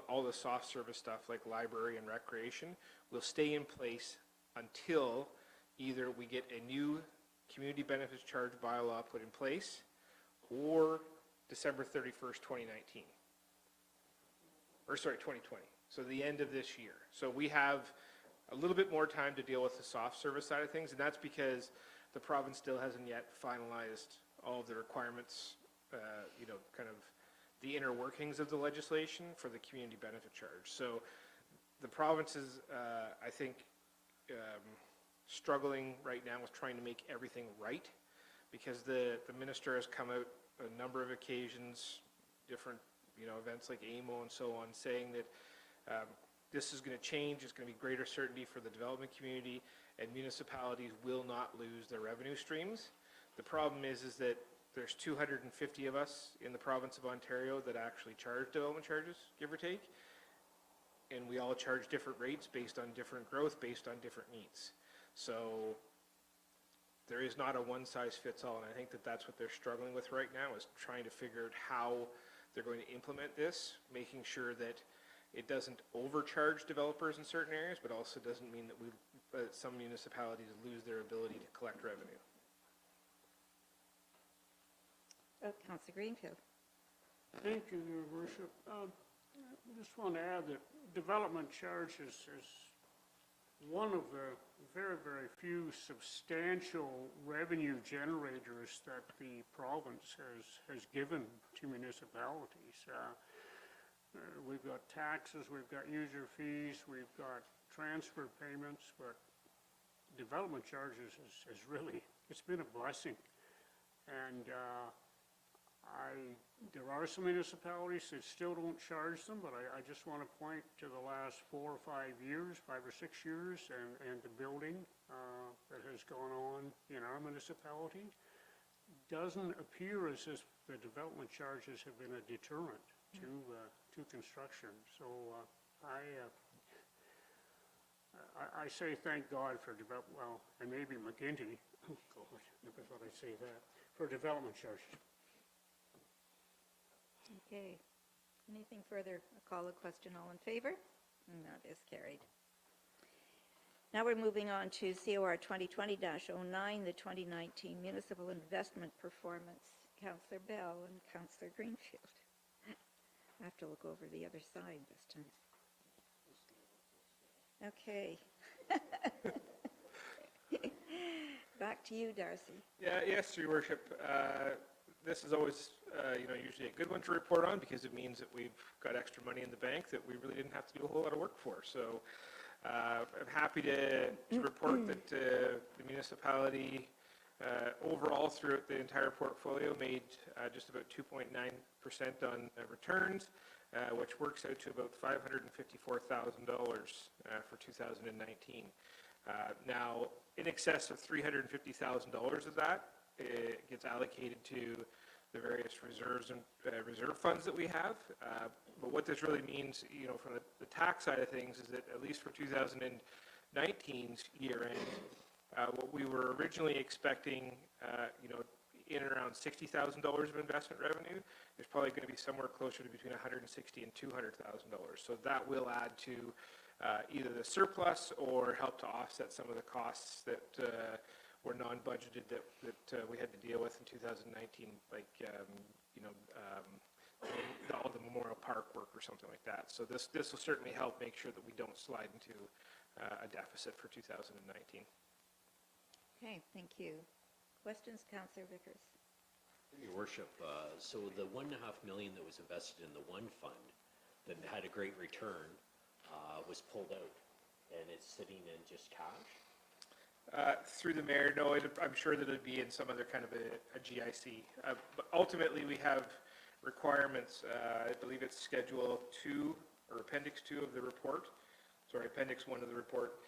all the soft service stuff like library and recreation will stay in place until either we get a new community benefits charge bylaw put in place or December 31st, 2019. Or sorry, 2020. So the end of this year. So we have a little bit more time to deal with the soft service side of things, and that's because the province still hasn't yet finalized all of the requirements, kind of the inner workings of the legislation for the community benefit charge. So the province is, I think, struggling right now with trying to make everything right, because the minister has come out a number of occasions, different events like AMO and so on, saying that this is going to change, it's going to be greater certainty for the development community, and municipalities will not lose their revenue streams. The problem is that there's 250 of us in the province of Ontario that actually charge development charges, give or take, and we all charge different rates based on different growth, based on different needs. So there is not a one-size-fits-all, and I think that that's what they're struggling with right now, is trying to figure out how they're going to implement this, making sure that it doesn't overcharge developers in certain areas, but also doesn't mean that some municipalities lose their ability to collect revenue. Councillor Greenfield. Thank you, Your Worship. I just want to add that development charges is one of the very, very few substantial revenue generators that the province has given to municipalities. We've got taxes, we've got user fees, we've got transfer payments, but development charges is really, it's been a blessing. And there are some municipalities that still don't charge them, but I just want to point to the last 4 or 5 years, 5 or 6 years, and the building that has gone on in our municipality. Doesn't appear as if the development charges have been a deterrent to construction. So I say thank God for and maybe McGinty, oh God, never thought I'd say that, for development charges. Okay. Anything further? I'll call the question. All in favor? And that is carried. Now we're moving on to COR 2020-09, the 2019 Municipal Investment Performance. Councillor Bell and Councillor Greenfield. I have to look over the other side this time. Okay. Back to you, Darcy. Yes, Your Worship. This is always, usually a good one to report on, because it means that we've got extra money in the bank that we really didn't have to do a whole lot of work for. So I'm happy to report that the municipality overall throughout the entire portfolio made just about 2.9% on returns, which works out to about $554,000 for 2019. Now, in excess of $350,000 of that gets allocated to the various reserves and reserve funds that we have. But what this really means, from the tax side of things, is that at least for 2019's year end, What we were originally expecting, in and around $60,000 of investment revenue, is probably going to be somewhere closer to between $160,000 and $200,000. So that will add to either the surplus or help to offset some of the costs that were non-budgeted that we had to deal with in 2019, like all the Memorial Park work or something like that. So this will certainly help make sure that we don't slide into a deficit for 2019. Okay, thank you. Questions, Councillor Vickers? Your Worship, so the $1.5 million that was invested in the one fund that had a great return was pulled out, and it's sitting in just cash? Through the mayor, no, I'm sure that it'd be in some other kind of a GIC. But ultimately, we have requirements, I believe it's Schedule 2 or Appendix 2 of the report, sorry, Appendix 1 of the report,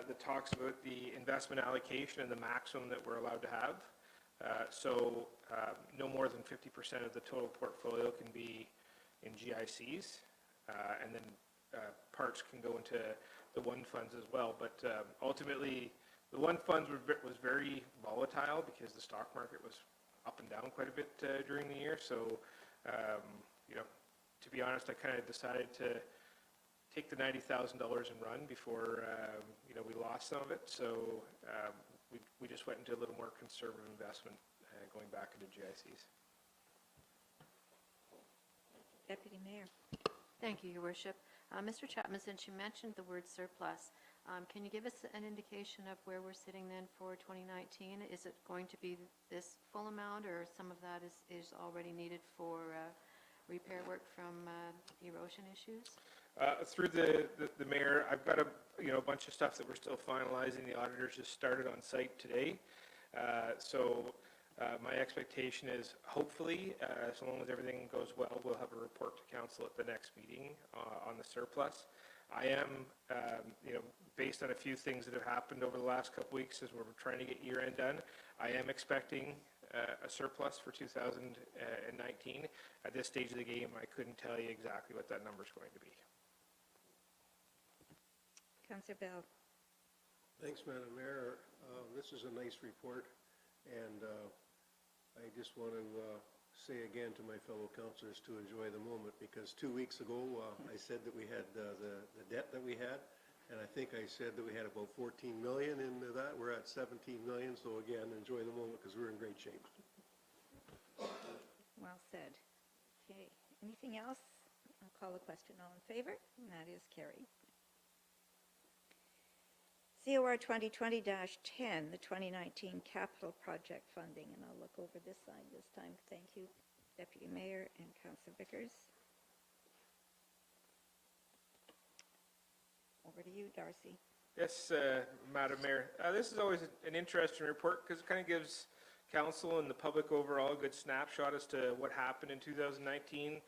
that talks about the investment allocation and the maximum that we're allowed to have. So no more than 50% of the total portfolio can be in GICs, and then parts can go into the one funds as well. But ultimately, the one funds was very volatile because the stock market was up and down quite a bit during the year. So, to be honest, I kind of decided to take the $90,000 and run before, we lost some of it. So we just went into a little more conservative investment going back into GICs. Deputy Mayor. Thank you, Your Worship. Mr. Chapman, since you mentioned the word surplus, can you give us an indication of where we're sitting then for 2019? Is it going to be this full amount, or some of that is already needed for repair work from erosion issues? Through the mayor, I've got a bunch of stuff that we're still finalizing. The auditors just started on site today. My expectation is hopefully, as long as everything goes well, we'll have a report to council at the next meeting on the surplus. I am, based on a few things that have happened over the last couple weeks as we're trying to get year-end done, I am expecting a surplus for 2019. At this stage of the game, I couldn't tell you exactly what that number is going to be. Councillor Bell. Thanks, Madam Mayor. This is a nice report, and I just want to say again to my fellow councillors to enjoy the moment, because 2 weeks ago I said that we had the debt that we had, and I think I said that we had about 14 million into that. We're at 17 million, so again, enjoy the moment because we're in great shape. Well said. Okay, anything else? I'll call a question. All in favor? And that is carried. COR 2020-10, the 2019 capital project funding, and I'll look over this side this time. Thank you, Deputy Mayor and Councillor Vickers. Over to you, Darcy. Yes, Madam Mayor. This is always an interesting report because it kind of gives council and the public overall a good snapshot as to what happened in 2019.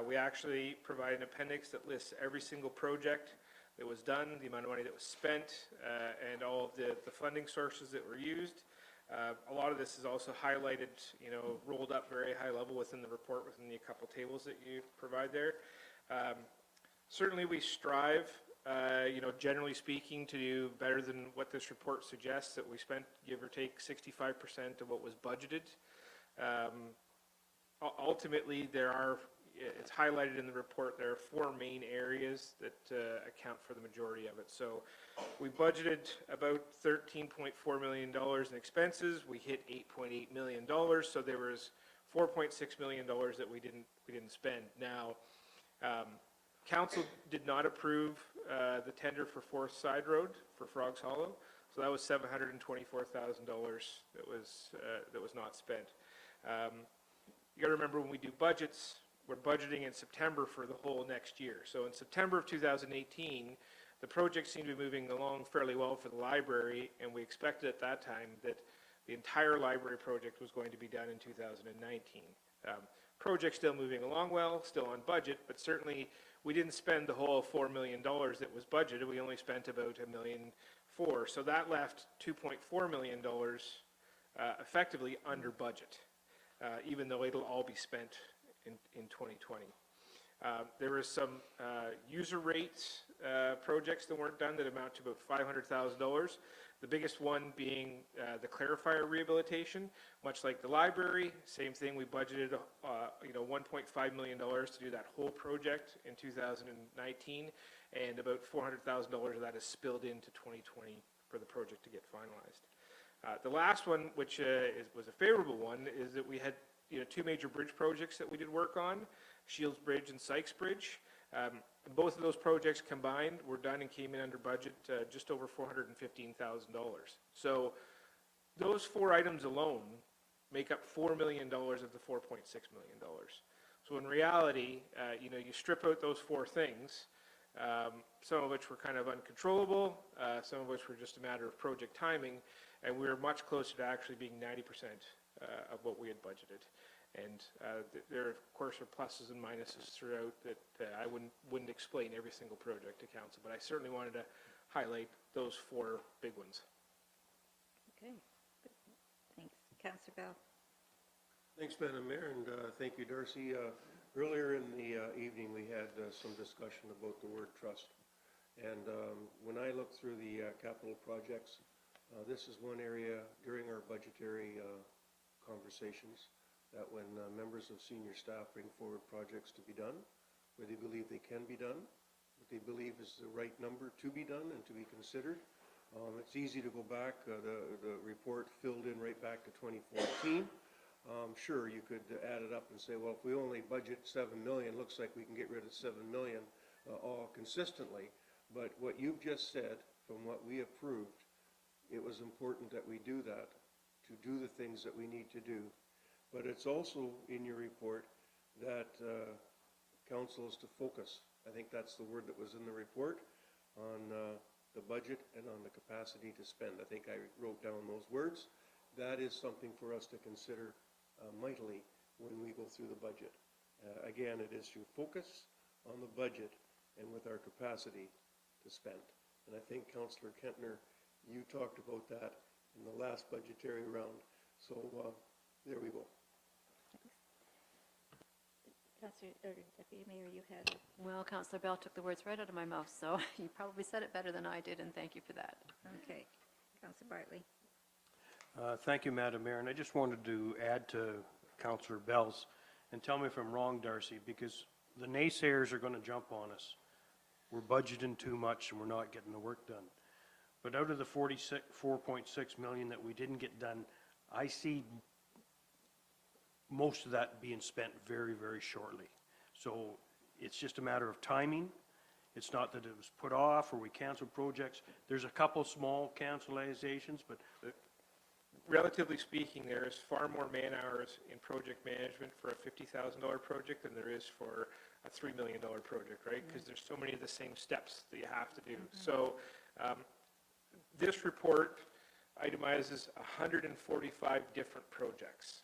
We actually provide an appendix that lists every single project that was done, the amount of money that was spent, and all of the funding sources that were used. A lot of this is also highlighted, rolled up very high level within the report, within the couple tables that you provide there. Certainly we strive, generally speaking, to do better than what this report suggests, that we spent, give or take, 65% of what was budgeted. Ultimately, it's highlighted in the report, there are 4 main areas that account for the majority of it. So we budgeted about $13.4 million in expenses. We hit $8.8 million, so there was $4.6 million that we didn't spend. Now, council did not approve the tender for Fourth Side Road for Frogs Hollow, so that was $724,000 that was not spent. You got to remember, when we do budgets, we're budgeting in September for the whole next year. So in September of 2018, the project seemed to be moving along fairly well for the library, and we expected at that time that the entire library project was going to be done in 2019. Project still moving along well, still on budget, but certainly we didn't spend the whole $4 million that was budgeted. We only spent about $1.4 million. So that left $2.4 million effectively under budget, even though it'll all be spent in 2020. There were some user rates projects that weren't done that amount to about $500,000. The biggest one being the clarifier rehabilitation, much like the library. Same thing, we budgeted $1.5 million to do that whole project in 2019, and about $400,000 of that is spilled into 2020 for the project to get finalized. The last one, which was a favorable one, is that we had two major bridge projects that we did work on, Shields Bridge and Sykes Bridge. Both of those projects combined were done and came in under budget, just over $415,000. So those 4 items alone make up $4 million of the $4.6 million. So in reality, you strip out those 4 things, some of which were kind of uncontrollable, some of which were just a matter of project timing, and we were much closer to actually being 90% of what we had budgeted. And there, of course, are pluses and minuses throughout that I wouldn't explain every single project to council, but I certainly wanted to highlight those 4 big ones. Okay, thanks. Councillor Bell. Thanks, Madam Mayor, and thank you, Darcy. Earlier in the evening, we had some discussion about the word trust. And when I look through the capital projects, this is one area during our budgetary conversations that when members of senior staff bring forward projects to be done, where they believe they can be done, what they believe is the right number to be done and to be considered. It's easy to go back. The report filled in right back to 2014. Sure, you could add it up and say, well, if we only budget $7 million, looks like we can get rid of $7 million all consistently. But what you've just said, from what we approved, it was important that we do that, to do the things that we need to do. But it's also in your report that council is to focus. I think that's the word that was in the report, on the budget and on the capacity to spend. I think I wrote down those words. That is something for us to consider mightily when we go through the budget. Again, it is to focus on the budget and with our capacity to spend. And I think Councillor Kentner, you talked about that in the last budgetary round. So there we go. Councillor, or Deputy Mayor, you had. Well, Councillor Bell took the words right out of my mouth, so you probably said it better than I did, and thank you for that. Okay. Councillor Bartley. Thank you, Madam Mayor, and I just wanted to add to Councillor Bell's, and tell me if I'm wrong, Darcy, because the naysayers are going to jump on us. We're budgeting too much and we're not getting the work done. But out of the 4.6 million that we didn't get done, I see most of that being spent very, very shortly. So it's just a matter of timing. It's not that it was put off or we canceled projects. There's a couple small cancelizations, but Relatively speaking, there is far more man hours in project management for a $50,000 project than there is for a $3 million project, right? Because there's so many of the same steps that you have to do. So this report itemizes 145 different projects,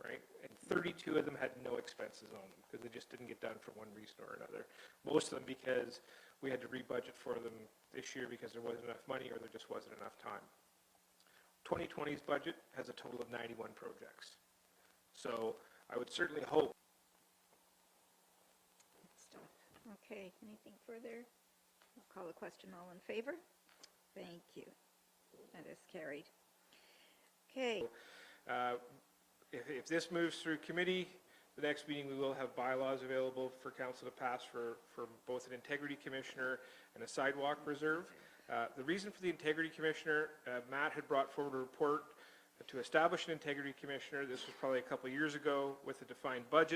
right? And 32 of them had no expenses on them because they just didn't get done for one reason or another. Most of them because we had to rebudget for them this year because there wasn't enough money or there just wasn't enough time. 2020's budget has a total of 91 projects. So I would certainly hope. Okay, anything further? I'll call the question. All in favor? Thank you. That is carried. Okay. If this moves through committee, the next meeting we will have bylaws available for council to pass for both an integrity commissioner and a sidewalk reserve. The reason for the integrity commissioner, Matt had brought forward a report to establish an integrity commissioner. This was probably a couple of years ago with a defined budget.